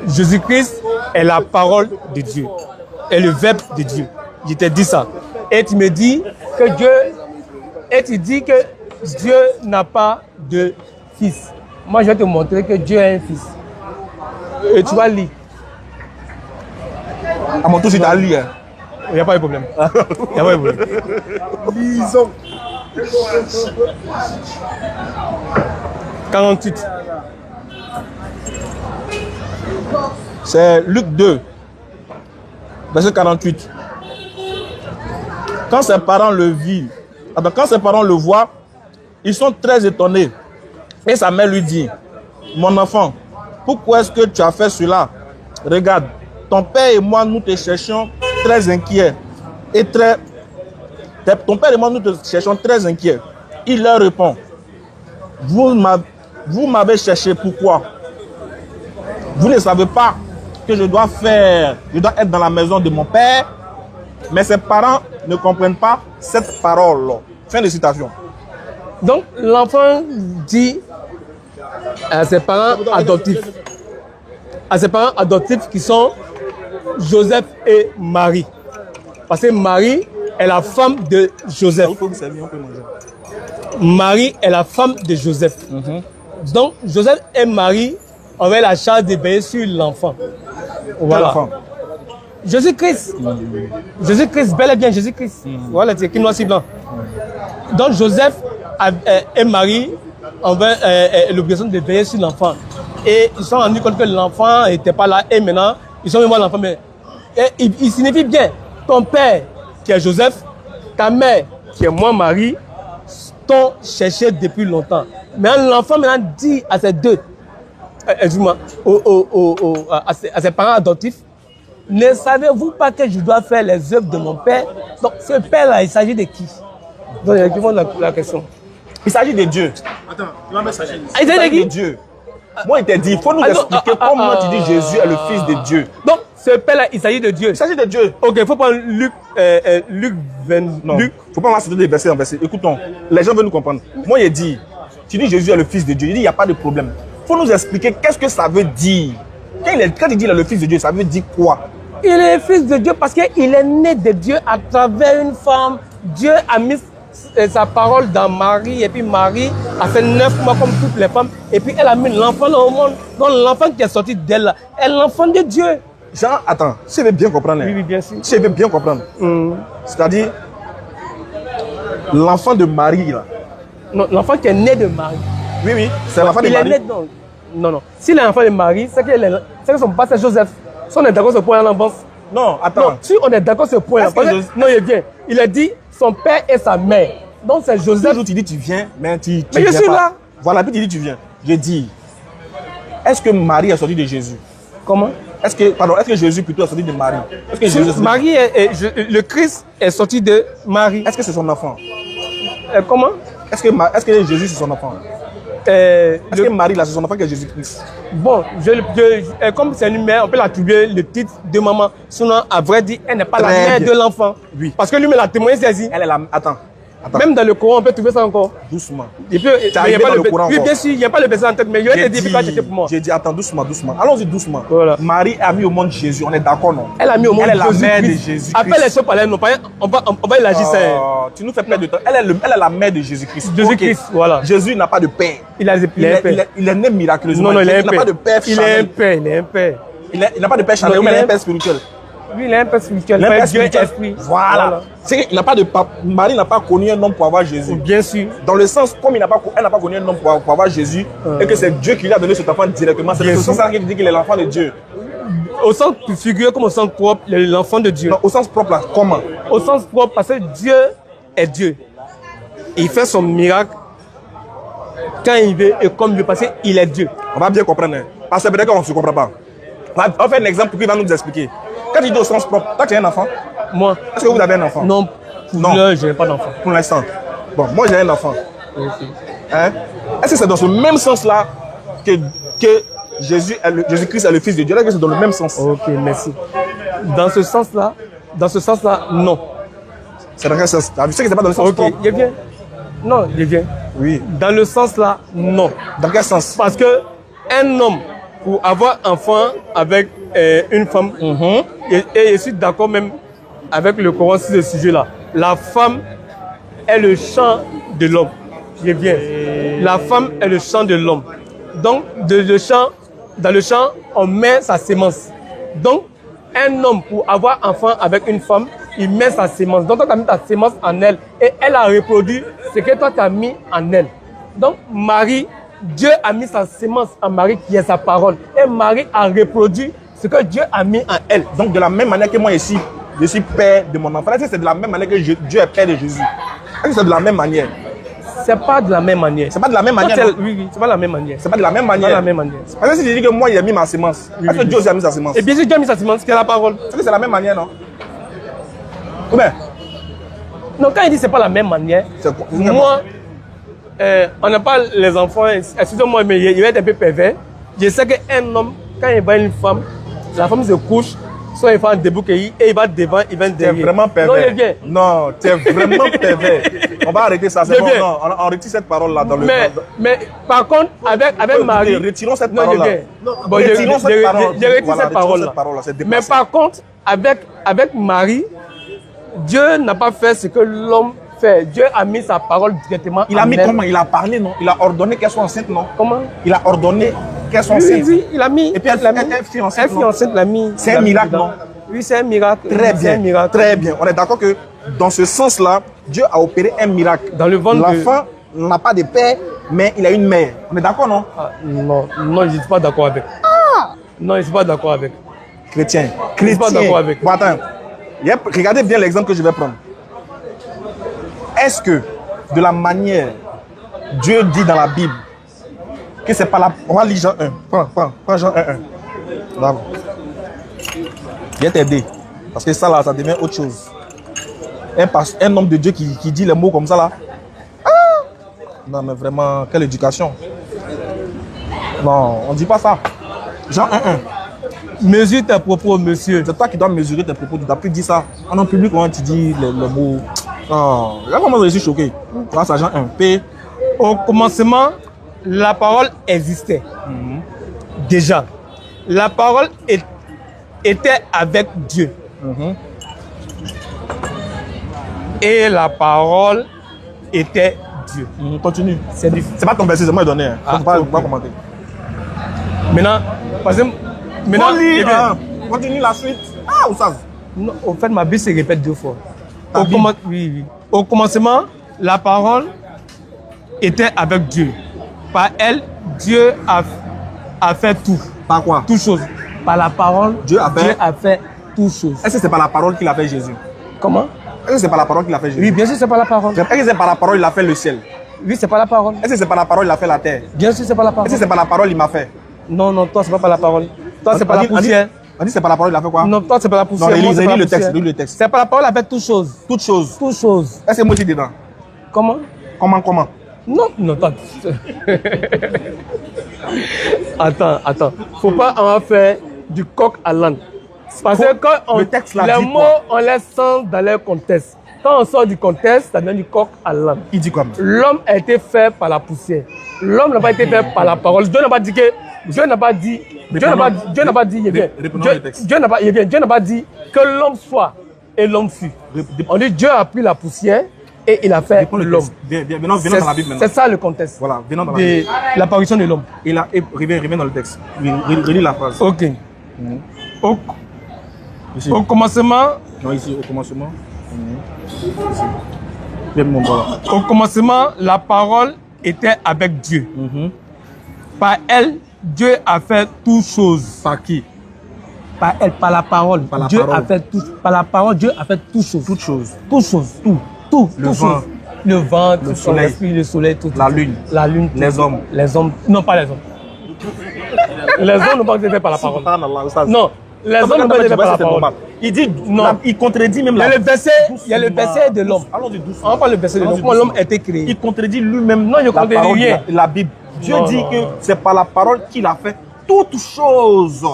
Jésus-Christ est la parole de Dieu, est le verbe de Dieu. Je t'ai dit ça. Et tu me dis que Dieu, et tu dis que Dieu n'a pas de fils. Moi, je vais te montrer que Dieu a un fils. Et tu vas lire. À mon tour, si tu as lu. Il n'y a pas de problème. Lisons. 48. C'est Luc 2, verset 48. Quand ses parents le voient, Ils sont très étonnés. Et sa mère lui dit, mon enfant, pourquoi est-ce que tu as fait cela? Regarde, ton père et moi, nous te cherchions très inquiets. Ton père et moi, nous te cherchons très inquiets. Il leur répond, vous m'avez cherché pourquoi? Vous ne savez pas que je dois être dans la maison de mon père, mais ses parents ne comprennent pas cette parole. Fin de citation. Donc, l'enfant dit à ses parents adoptifs qui sont Joseph et Marie. Parce que Marie est la femme de Joseph. Marie est la femme de Joseph. Donc, Joseph et Marie avaient la charge de veiller sur l'enfant. Voilà. Jésus-Christ. Jésus-Christ, bel et bien Jésus-Christ. Voilà, c'est qui noir si blanc. Donc, Joseph et Marie avaient l'obligation de veiller sur l'enfant. Et ils se sont rendus compte que l'enfant n'était pas là. Et maintenant, ils sont venus voir l'enfant. Mais il signifie bien, ton père qui est Joseph, ta mère qui est moi, Marie, t'ont cherché depuis longtemps. Mais l'enfant maintenant dit à ses deux, excuse-moi, à ses parents adoptifs, ne savez-vous pas que je dois faire les œuvres de mon père? Donc ce père-là, il s'agit de qui? Donc il y a la question. Il s'agit de Dieu. Attends, tu vas me s'agir. Il s'agit de Dieu. Moi, il t'a dit, il faut nous expliquer comment tu dis Jésus est le fils de Dieu. Donc, ce père-là, il s'agit de Dieu. Il s'agit de Dieu. Ok, il faut prendre Luc 20. Non, il ne faut pas m'assister des versets en verset. Écoutons, les gens veulent nous comprendre. Moi, il dit, tu dis Jésus est le fils de Dieu. Il dit, il n'y a pas de problème. Il faut nous expliquer qu'est-ce que ça veut dire. Quand il dit qu'il est le fils de Dieu, ça veut dire quoi? Il est le fils de Dieu parce qu'il est né de Dieu à travers une femme. Dieu a mis sa parole dans Marie, et puis Marie a fait 9 mois comme toutes les femmes, et puis elle a mis l'enfant au monde. Donc l'enfant qui est sorti d'elle est l'enfant de Dieu. Jean, attends, si je veux bien comprendre. Oui, bien sûr. Si je veux bien comprendre. C'est-à-dire, l'enfant de Marie, là. Non, l'enfant qui est né de Marie. Oui, c'est l'enfant de Marie. Il est né, non. Si l'enfant de Marie, c'est que son père c'est Joseph. Si on est d'accord sur ce point, on avance. Non, attends. Non, si on est d'accord sur ce point, non, il est bien. Il a dit son père et sa mère. Donc c'est Joseph. Toujours tu dis tu viens, mais tu mais viens je suis pas. là. Voilà, puis tu dis tu viens. Je dis, est-ce que Marie est sortie de Jésus? Comment? Est-ce que Jésus plutôt est sorti de Marie? Est-ce que Jésus Marie le Christ est sorti de Marie. Est-ce que c'est son enfant? Comment? Est-ce que Jésus c'est son enfant? Est-ce que Marie là c'est son enfant qui est Jésus-Christ? Bon, comme c'est une mère, on peut l'attribuer le titre de maman. Sinon, à vrai dire, elle n'est pas la mère de l'enfant. Oui. Parce que lui-même l'a témoigné, c'est dit. Elle est la. Attends. Même dans le Coran, on peut trouver ça encore. Doucement. Et puis, oui, bien sûr, il n'y a pas le verset en tête, mais je vais te dire pourquoi c'était pour moi. J'ai dit, attends, doucement. Allons-y doucement. Voilà. Marie a mis au monde Jésus, on est d'accord, non? Elle a mis au monde Jésus. Elle est la mère de Jésus-Christ. Après les choses par non, on va élargir ça. Tu nous fais perdre de temps. Elle est la mère de Jésus-Christ. Jésus-Christ, voilà. Jésus n'a pas de père. Il est né miraculeusement. Non, il n'a pas de père. Il est un père. Il n'a pas de père charnel, mais il a un père spirituel. Oui, il a un père spirituel. Voilà. Il n'a pas de papa. Marie n'a pas connu un homme pour avoir Jésus. Bien sûr. Dans le sens, comme elle n'a pas connu un homme pour avoir Jésus, et que c'est Dieu qui lui a donné cet enfant directement, c'est le sens qui dit qu'il est l'enfant de Dieu. Au sens figuré comme au sens propre, l'enfant de Dieu. Non, au sens propre, là, comment? Au sens propre, parce que Dieu est Dieu. Et il fait son miracle quand il veut et comme il veut, parce qu'il est Dieu. On va bien comprendre. Parce que peut-être qu'on ne se comprend pas. On va faire un exemple pour qu'il va nous expliquer. Quand tu dis au sens propre, toi tu as un enfant? Moi. Est-ce que vous avez un enfant? Non, je n'ai pas d'enfant. Pour l'instant. Bon, moi j'ai un enfant. Okay. Hein? Est-ce que c'est dans ce même sens-là que Jésus-Christ est le Fils de Dieu? Est-ce que c'est dans le même sens? Ok, merci. Dans ce sens-là, non. C'est dans quel sens? Tu sais que c'est pas dans le sens propre? Ok, il vient. Non, il vient. Oui. Dans le sens-là, non. Dans quel sens? Parce que un homme, pour avoir enfant avec une femme, et je suis d'accord même avec le Coran sur ce sujet-là, la femme est le champ de l'homme. Je viens. La femme est le champ de l'homme. Donc, dans le champ, on met sa sémence. Donc, un homme, pour avoir enfant avec une femme, il met sa sémence. Donc, toi, tu as mis ta sémence en elle et elle a reproduit ce que toi, tu as mis en elle. Donc, Marie, Dieu a mis sa sémence en Marie qui est sa parole. Et Marie a reproduit ce que Dieu a mis en elle. Donc, de la même manière que moi ici, je suis père de mon enfant. Est-ce que c'est de la même manière que Dieu est père de Jésus? Est-ce que c'est de la même manière? C'est pas de la même manière. C'est pas de la même manière. Non? Oui, c'est pas la même manière. C'est pas de la même C'est pas manière. la même manière. Parce que si je dis que moi, il a mis ma semence, est-ce que Dieu aussi a mis sa semence? Et bien sûr, Dieu a mis sa semence, c'est la parole. Est-ce que c'est la même manière, non? Ou bien? Non, quand il dit c'est pas la même manière, moi, on n'a pas les enfants, excusez-moi, mais il va être un peu pervers. Je sais qu'un homme, quand il voit une femme, la femme se couche, soit il fait un debout et il va devant, il va derrière. T'es vraiment pervers. Non, il vient. Non, t'es vraiment pervers. On va arrêter ça, c'est bon. Non, on retire cette parole-là dans le... Mais par contre, avec Marie... Retirons cette parole-là. Bon, retirons cette parole. Je retire cette parole-là. Mais par contre, avec Marie, Dieu n'a pas fait ce que l'homme fait. Dieu a mis sa parole directement. Il a mis comment? Il a parlé, non? Il a ordonné qu'elle soit enceinte, non? Comment? Il a ordonné qu'elle soit enceinte. Oui, il a mis. Et puis elle fut enceinte. Elle fut enceinte, l'a mis. C'est un miracle, non? Oui, c'est un miracle. Très bien. Très bien. On est d'accord que dans ce sens-là, Dieu a opéré un miracle. Dans le ventre. L'enfant n'a pas de père, mais il a une mère. On est d'accord, non? Non, je ne suis pas d'accord avec. Non, je ne suis pas d'accord avec. Chrétien. Je ne suis pas d'accord avec. Bon, attends. Regardez bien l'exemple que je vais prendre. Est-ce que, de la manière, Dieu dit dans la Bible que c'est pas la... On va lire Jean 1. Prends Jean 1. Bravo. Je vais t'aider. Parce que ça, là, ça devient autre chose. Un homme de Dieu qui dit les mots comme ça, là. Ah! Non, mais vraiment, quelle éducation. Non, on ne dit pas ça. Jean 1. Mesure tes propos, monsieur. C'est toi qui dois mesurer tes propos. Tu n'as plus dit ça. En public, quand tu dis les mots... Non, là, comment je suis choqué. Grâce à Jean 1. P. Au commencement, la parole existait. Déjà. La parole était avec Dieu. Et la parole était Dieu. Continue. C'est pas ton verset, c'est moi qui donné. Faut pas commenter. Maintenant, parce que... Maintenant, continue la suite. Ah, où ça? Non, au fait, ma Bible se répète 2 fois. Oui. Au commencement, la parole était avec Dieu. Par elle, Dieu a fait tout. Par quoi? Toutes choses. Par la parole, Dieu a fait toutes choses. Est-ce que c'est par la parole qu'il a fait Jésus? Comment? Est-ce que c'est par la parole qu'il a fait Jésus? Oui, bien sûr, c'est par la parole. Est-ce que c'est par la parole qu'il a fait le ciel? Oui, c'est par la parole. Est-ce que c'est par la parole qu'il a fait la terre? Bien sûr, c'est par la parole. Est-ce que c'est par la parole qu'il m'a fait? Non, toi, c'est pas par la parole. Toi, c'est par la poussière. On dit c'est par la parole qu'il a fait quoi? Non, toi, c'est par la poussière. Non, lis le texte. C'est par la parole avec toutes choses. Toutes choses. Toutes choses. Est-ce que moi aussi dedans? Comment? Comment? Non, toi. Attends. Faut pas en faire du coq à l'âne. Parce que quand les mots, on les sent dans leur contexte. Quand on sort du contexte, ça devient du coq à l'âne. Il dit quoi? L'homme a été fait par la poussière. L'homme n'a pas été fait par la parole. Dieu n'a pas dit que... Dieu n'a pas dit... Dieu n'a pas dit... Dieu n'a pas dit que l'homme soit et l'homme fut. On dit Dieu a pris la poussière et il a fait l'homme. Venons dans la Bible maintenant. C'est ça le contexte. Voilà, venons dans la Bible. L'apparition de l'homme. Reviens dans le texte. Relis la phrase. Ok. Au commencement... Non, ici, au commencement. Au commencement, la parole était avec Dieu. Par elle, Dieu a fait toutes choses. Par qui? Par elle, par la parole. Dieu a fait tout. Par la parole, Dieu a fait toutes choses. Toutes choses. Toutes choses. Tout. Le vent. Le vent, le soleil. Le soleil, tout. La lune. La lune. Les hommes. Les hommes. Non, pas les hommes. Les hommes n'ont pas été faits par la parole. Non. Les hommes n'ont pas été faits par la parole. Il dit non. Il contredit même la. Il y a le verset de l'homme. Allons du doucement. On parle le verset de l'homme. Comment l'homme a été créé. Il contredit lui-même. Non, je contredis rien. La Bible. Dieu dit que c'est par la parole qu'il a fait toutes choses.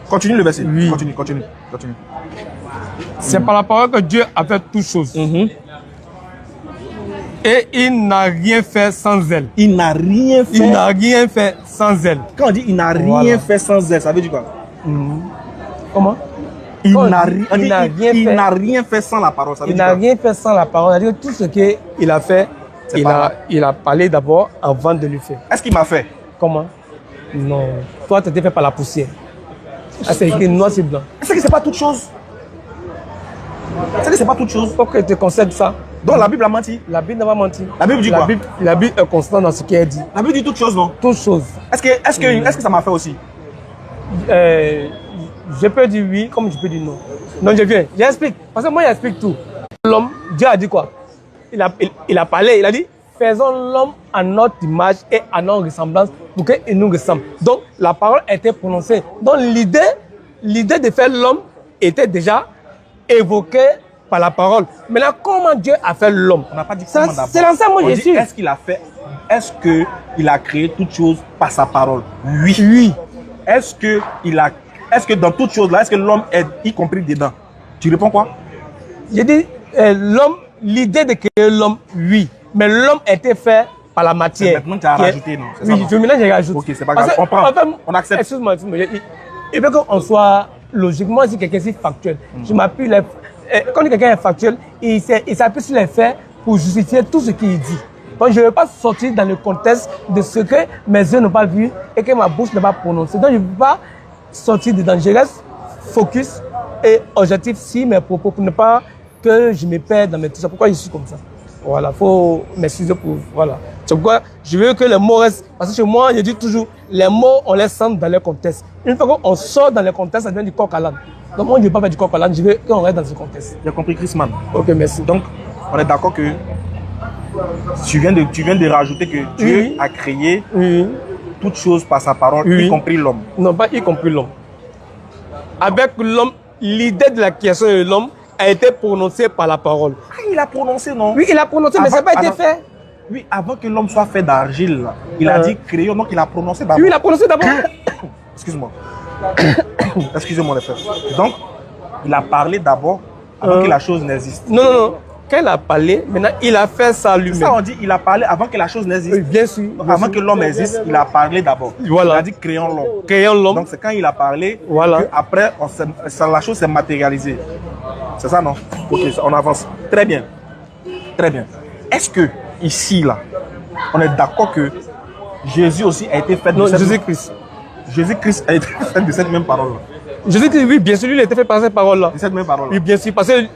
Continue le verset. Oui. Continue. C'est par la parole que Dieu a fait toutes choses. Et il n'a rien fait sans elle. Il n'a rien fait sans elle. Quand on dit il n'a rien fait sans elle, ça veut dire quoi? Comment? Il n'a rien fait sans la parole. Il n'a rien fait sans la parole. C'est-à-dire tout ce qu'il a fait, il a parlé d'abord avant de le faire. Est-ce qu'il m'a fait? Comment? Non. Toi, tu étais fait par la poussière. C'est écrit noir sur blanc. Est-ce que c'est pas toute chose? Est-ce que c'est pas toute chose? Faut que tu concèdes ça. Donc la Bible a menti? La Bible n'a pas menti. La Bible dit quoi? La Bible est constante dans ce qu'elle dit. La Bible dit toute chose, non? Toute chose. Est-ce que ça m'a fait aussi? Je peux dire oui, comme je peux dire non. Non, je viens. J'explique. Parce que moi, j'explique tout. L'homme, Dieu a dit quoi? il a parlé, il a dit, faisons l'homme à notre image et à notre ressemblance pour qu'il nous ressemble. Donc, la parole a été prononcée. Donc, l'idée de faire l'homme était déjà évoquée par la parole. Maintenant, comment Dieu a fait l'homme? On n'a pas dit comment d'abord. C'est l'ensemble de Jésus. Est-ce qu'il a fait, est-ce qu'il a créé toutes choses par sa parole? Oui. Oui. Est-ce que dans toutes choses là, est-ce que l'homme est y compris dedans? Tu réponds quoi? J'ai dit, l'homme, l'idée de créer l'homme, oui. Mais l'homme a été fait par la matière. Maintenant, tu as rajouté, non? Oui, maintenant, j'ai rajouté. Ok, c'est pas grave. On prend. On accepte. Excuse-moi, il veut qu'on soit logiquement, si quelqu'un est factuel. Je m'appuie, quand quelqu'un est factuel, il s'appuie sur les faits pour justifier tout ce qu'il dit. Donc, je ne vais pas sortir dans le contexte de ce que mes yeux n'ont pas vu et que ma bouche n'a pas prononcé. Donc, je ne peux pas sortir dedans. Je reste focus et objectif sur mes propos pour ne pas que je me perde dans mes tout ça. Pourquoi je suis comme ça? Voilà, il faut m'excuser pour... Voilà. C'est pourquoi je veux que les mots restent... Parce que chez moi, je dis toujours, les mots, on les sent dans leur contexte. Une fois qu'on sort dans le contexte, ça devient du coq à l'âne. Donc moi, je ne veux pas faire du coq à l'âne, je veux qu'on reste dans ce contexte. J'ai compris, Chrisman. Ok, merci. Donc, on est d'accord que tu viens de rajouter que Dieu a créé toutes choses par sa parole, y compris l'homme. Non, pas y compris l'homme. Avec l'homme, l'idée de la création de l'homme a été prononcée par la parole. Ah, il a prononcé, non? Oui, il a prononcé, mais ça n'a pas été fait. Oui, avant que l'homme soit fait d'argile, il a dit créons, donc il a prononcé d'abord. Oui, il a prononcé d'abord. Excuse-moi. Excusez-moi, les frères. Donc, il a parlé d'abord avant que la chose n'existe. Non, non, non. Quand il a parlé, maintenant, il a fait ça lui-même. Ça, on dit il a parlé avant que la chose n'existe. Oui, bien sûr. Donc, avant que l'homme existe, il a parlé d'abord. Voilà. Il a dit créons l'homme. Créons l'homme. Donc, c'est quand il a parlé voilà. qu'après, la chose s'est matérialisée. C'est ça, non? Ok, on avance. Très bien. Très bien. Est-ce que, ici, là, on est d'accord que Jésus aussi a été fait de cette... Jésus-Christ. Jésus-Christ a été fait de cette même parole-là. Jésus-Christ, oui, bien sûr, lui, il a été fait par cette parole-là. De cette même parole-là. Oui, bien sûr, parce que...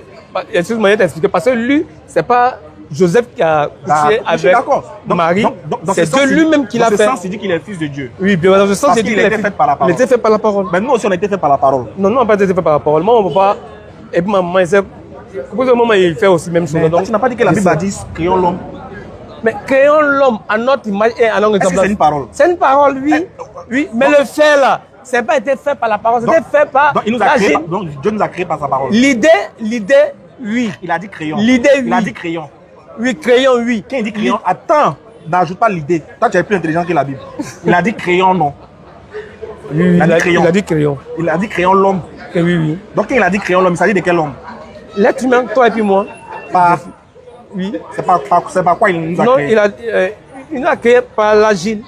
Excuse-moi, je t'explique. Parce que lui, c'est pas Joseph qui a couché avec Marie. C'est Dieu lui-même qui l'a fait. Dans ce sens, il dit qu'il est fils de Dieu. Oui, bien dans ce sens, il dit qu'il a été fait par la parole. Il a été fait par la parole. Mais nous aussi, on a été fait par la parole. Non, nous, on n'a pas été fait par la parole. Moi, on ne peut pas... Et puis, maman, il sait... Pour le moment, il fait aussi même chose. Donc, tu n'as pas dit que la Bible a dit créons l'homme. Mais créons l'homme à notre image et à notre ressemblance. C'est une parole. C'est une parole, oui. Oui, mais le fait là, ça n'a pas été fait par la parole, c'était fait par... Donc, il nous a créé, donc Dieu nous a créé par sa parole. L'idée, oui. Il a dit crayon. L'idée, oui. Il a dit crayon. Oui, crayon, oui. Quand il dit crayon, attends, n'ajoute pas l'idée. Toi, tu es plus intelligent que la Bible. Il a dit crayon, non. Oui, il a dit crayon. Il a dit crayon. Il a dit crayon l'homme. Oui, oui. Donc, quand il a dit crayon l'homme, il s'agit de quel homme? L'être humain, toi et puis moi. Oui. C'est pas quoi il nous a créé? Non, il nous a créé par l'agile.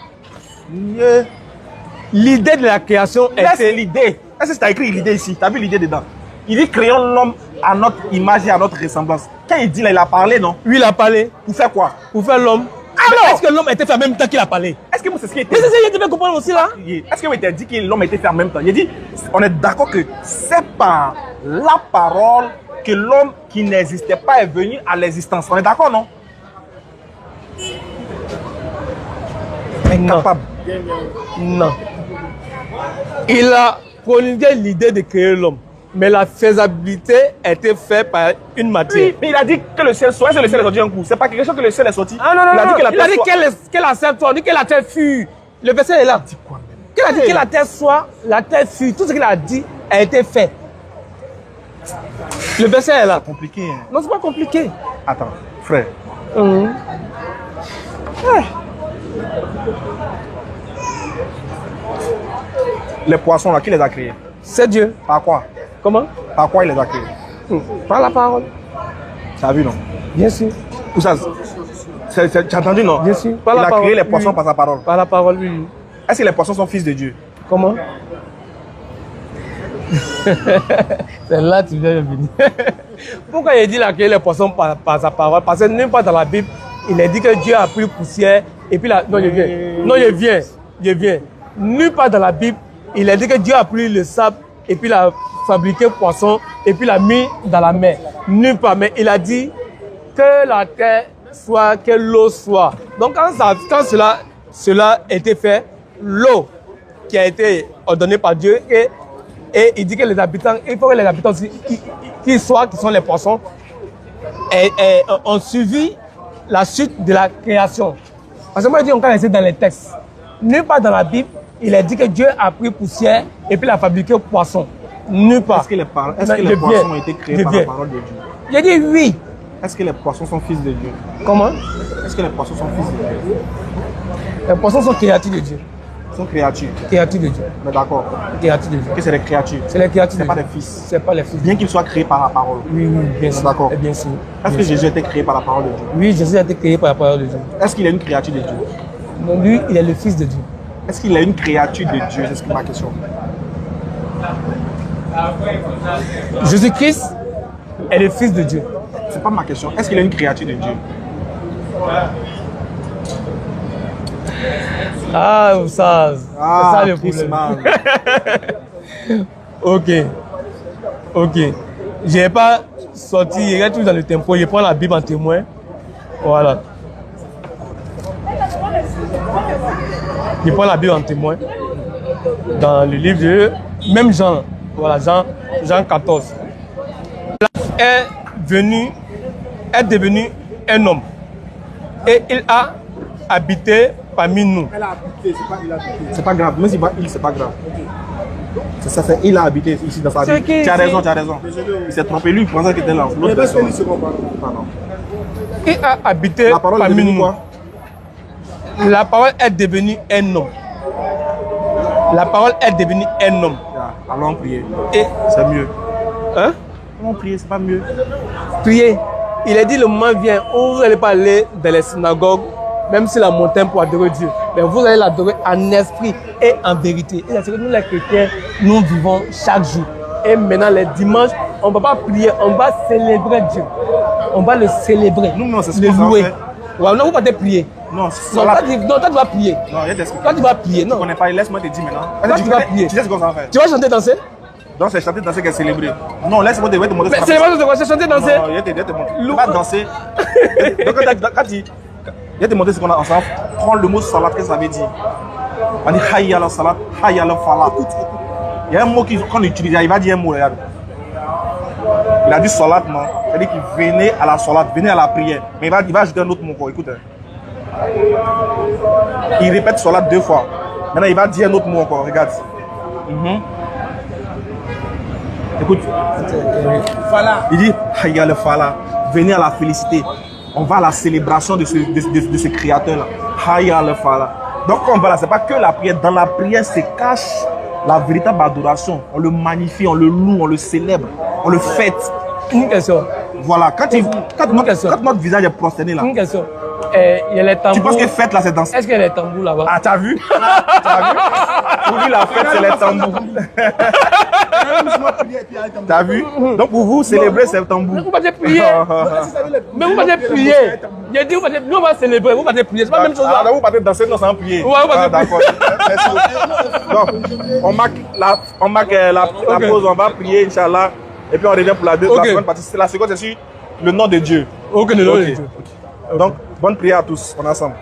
L'idée de la création est l'idée. Est-ce que tu as écrit l'idée ici? Tu as vu l'idée dedans? Il dit créons l'homme à notre image et à notre ressemblance. Quand il dit là, il a parlé, non? Oui, il a parlé. Pour faire quoi? Pour faire l'homme. Alors, est-ce que l'homme a été fait en même temps qu'il a parlé? Est-ce que c'est ce qui était? Mais c'est ça que je devais comprendre aussi là. Est-ce que vous avez dit que l'homme a été fait en même temps? Il a dit, on est d'accord que c'est par la parole que l'homme qui n'existait pas est venu à l'existence. On est d'accord, non? Incapable. Non. Il a promulgué l'idée de créer l'homme. Mais la faisabilité a été faite par une matière. Oui, mais il a dit que le ciel soit. Est-ce que le ciel est sorti un coup? C'est pas quelque chose que le ciel est sorti. Ah non, non, il a dit que la il a dit que la terre soit. Il a dit que la terre fut. Le verset est là. Il a dit quoi même? Il a dit que la terre soit, la terre fut. Tout ce qu'il a dit a été fait. Le verset est là. C'est compliqué. Hein? Non, c'est pas compliqué. Attends, frère. Les poissons là, qui les a créés? C'est Dieu. Par quoi? Comment? Par quoi il les a créés? Par la parole. Tu as vu, non? Bien sûr. Où ça? Tu as entendu, non? Bien sûr. Par la parole. Il a créé les poissons par sa parole. Par la parole, oui. Est-ce que les poissons sont fils de Dieu? Comment? C'est là que tu viens de venir. Pourquoi il dit qu'il a créé les poissons par sa parole? Parce que nulle part dans la Bible, il a dit que Dieu a pris poussière et puis là. Non, je viens. Non, je viens. Nulle part dans la Bible, il a dit que Dieu a pris le sable et puis l'a fabriqué poisson et puis l'a mis dans la mer. Nulle part. Mais il a dit que la terre soit, que l'eau soit. Donc quand cela a été fait, l'eau qui a été ordonnée par Dieu et il dit que les habitants, il faut que les habitants qui sont les poissons, ont suivi la suite de la création. Parce que moi, je dis, on va rester dans les textes. Nulle part dans la Bible, il est dit que Dieu a pris poussière et puis il a fabriqué poisson. Nulle part. Est-ce que les poissons ont été créés par la parole de Dieu? J'ai dit oui. Est-ce que les poissons sont fils de Dieu? Comment? Est-ce que les poissons sont fils de Dieu? Les poissons sont créatures de Dieu. Ils sont créatures. Créatures de Dieu. Mais d'accord. Créatures de Dieu. Que c'est des créatures. C'est les créatures. C'est pas des fils. C'est pas les fils. Bien qu'ils soient créés par la parole. Oui, oui, bien sûr. D'accord. Bien sûr. Est-ce que Jésus a été créé par la parole de Dieu? Oui, Jésus a été créé par la parole de Dieu. Est-ce qu'il est une créature de Dieu? Donc lui, il est le fils de Dieu. Est-ce qu'il est une créature de Dieu? C'est ma question. Jésus-Christ est le fils de Dieu. C'est pas ma question. Est-ce qu'il est une créature de Dieu? Ah, ça, c'est ça le problème. Ok. Ok. Je n'ai pas sorti, il reste toujours dans le tempo. Je prends la Bible en témoin. Voilà. Je prends la Bible en témoin. Dans le livre de même Jean. Voilà, Jean 14. Est devenu un homme. Et il a habité parmi nous. Elle a habité, c'est pas il a habité. C'est pas grave. Même si il, c'est pas grave. C'est ça, c'est il a habité ici dans sa vie. Tu as raison, tu as raison. Il s'est trompé, lui, il pensait qu'il était là. Mais parce que lui, c'est bon, Pardon. Il a habité La parole est parmi devenue nous. quoi? La parole est devenue un homme. La parole est devenue un homme. Allons prier. Et, C'est mieux. hein? Allons prier, c'est pas mieux. Priez. Il a dit le moment vient où vous n'allez pas aller dans les synagogues, même sur la montagne pour adorer Dieu. Mais vous allez l'adorer en esprit et en vérité. Et c'est que nous les chrétiens, nous vivons chaque jour. Et maintenant les dimanches, on ne va pas prier, on va célébrer Dieu. On va le célébrer. Nous, c'est ce le qu'on louer. fait. Ouais, non, vous ne pouvez pas prier. Non, c'est Non, ça. toi, tu vas prier. Non, il y a des explications. Toi, tu vas prier. Tu Non. connais pas, laisse-moi te dire maintenant. Toi, tu vas prier. Tu sais ce qu'on va faire. Tu vas chanter, danser? Donc, c'est chanter, danser qui est célébré. Non, laisse-moi te montrer. Mais célébration, c'est quoi? C'est chanter, danser? Non, il y a te montrer. Tu vas danser. Donc, quand il y a te montrer ce qu'on a ensemble, prends le mot salat, qu'est-ce que ça veut dire? On dit hayya la salat, hayya la falah. Il y a un mot qu'on utilise, il va dire un mot, regarde. Il a dit salat, non? C'est-à-dire qu'il venait à la salat, venait à la prière. Mais il va ajouter un autre mot, quoi. Écoute. Il répète salat 2 fois. Maintenant, il va dire un autre mot encore, regarde. Écoute. Il dit hayya la falah, venez à la félicité. On va à la célébration de ce créateur-là. Hayya la falah. Donc, quand on va là, c'est pas que la prière. Dans la prière se cache la véritable adoration. On le magnifie, on le loue, on le célèbre, on le fête. Une question. Voilà, quand notre visage est prosterné là, Une question. Il y a les tambours. tu penses que fête là c'est dans... Est-ce qu'il y a les tambours là-bas? Ah, t'as vu? T'as vu? Pour lui, la fête c'est les tambours. T'as vu? Donc pour vous, célébrer c'est le tambour. Vous allez prier. Mais vous allez prier. J'ai dit, nous on va célébrer, vous allez prier. C'est pas la même chose là. Ah, vous partez danser, non, sans prier. Ouais, vous allez d'accord. Merci beaucoup. Donc, on marque la pause, on va prier, Inch'Allah. Et puis on revient pour la seconde partie. La seconde, c'est sur le nom de Dieu. Ok, le nom de Dieu. Donc, bonne prière à tous. On est ensemble.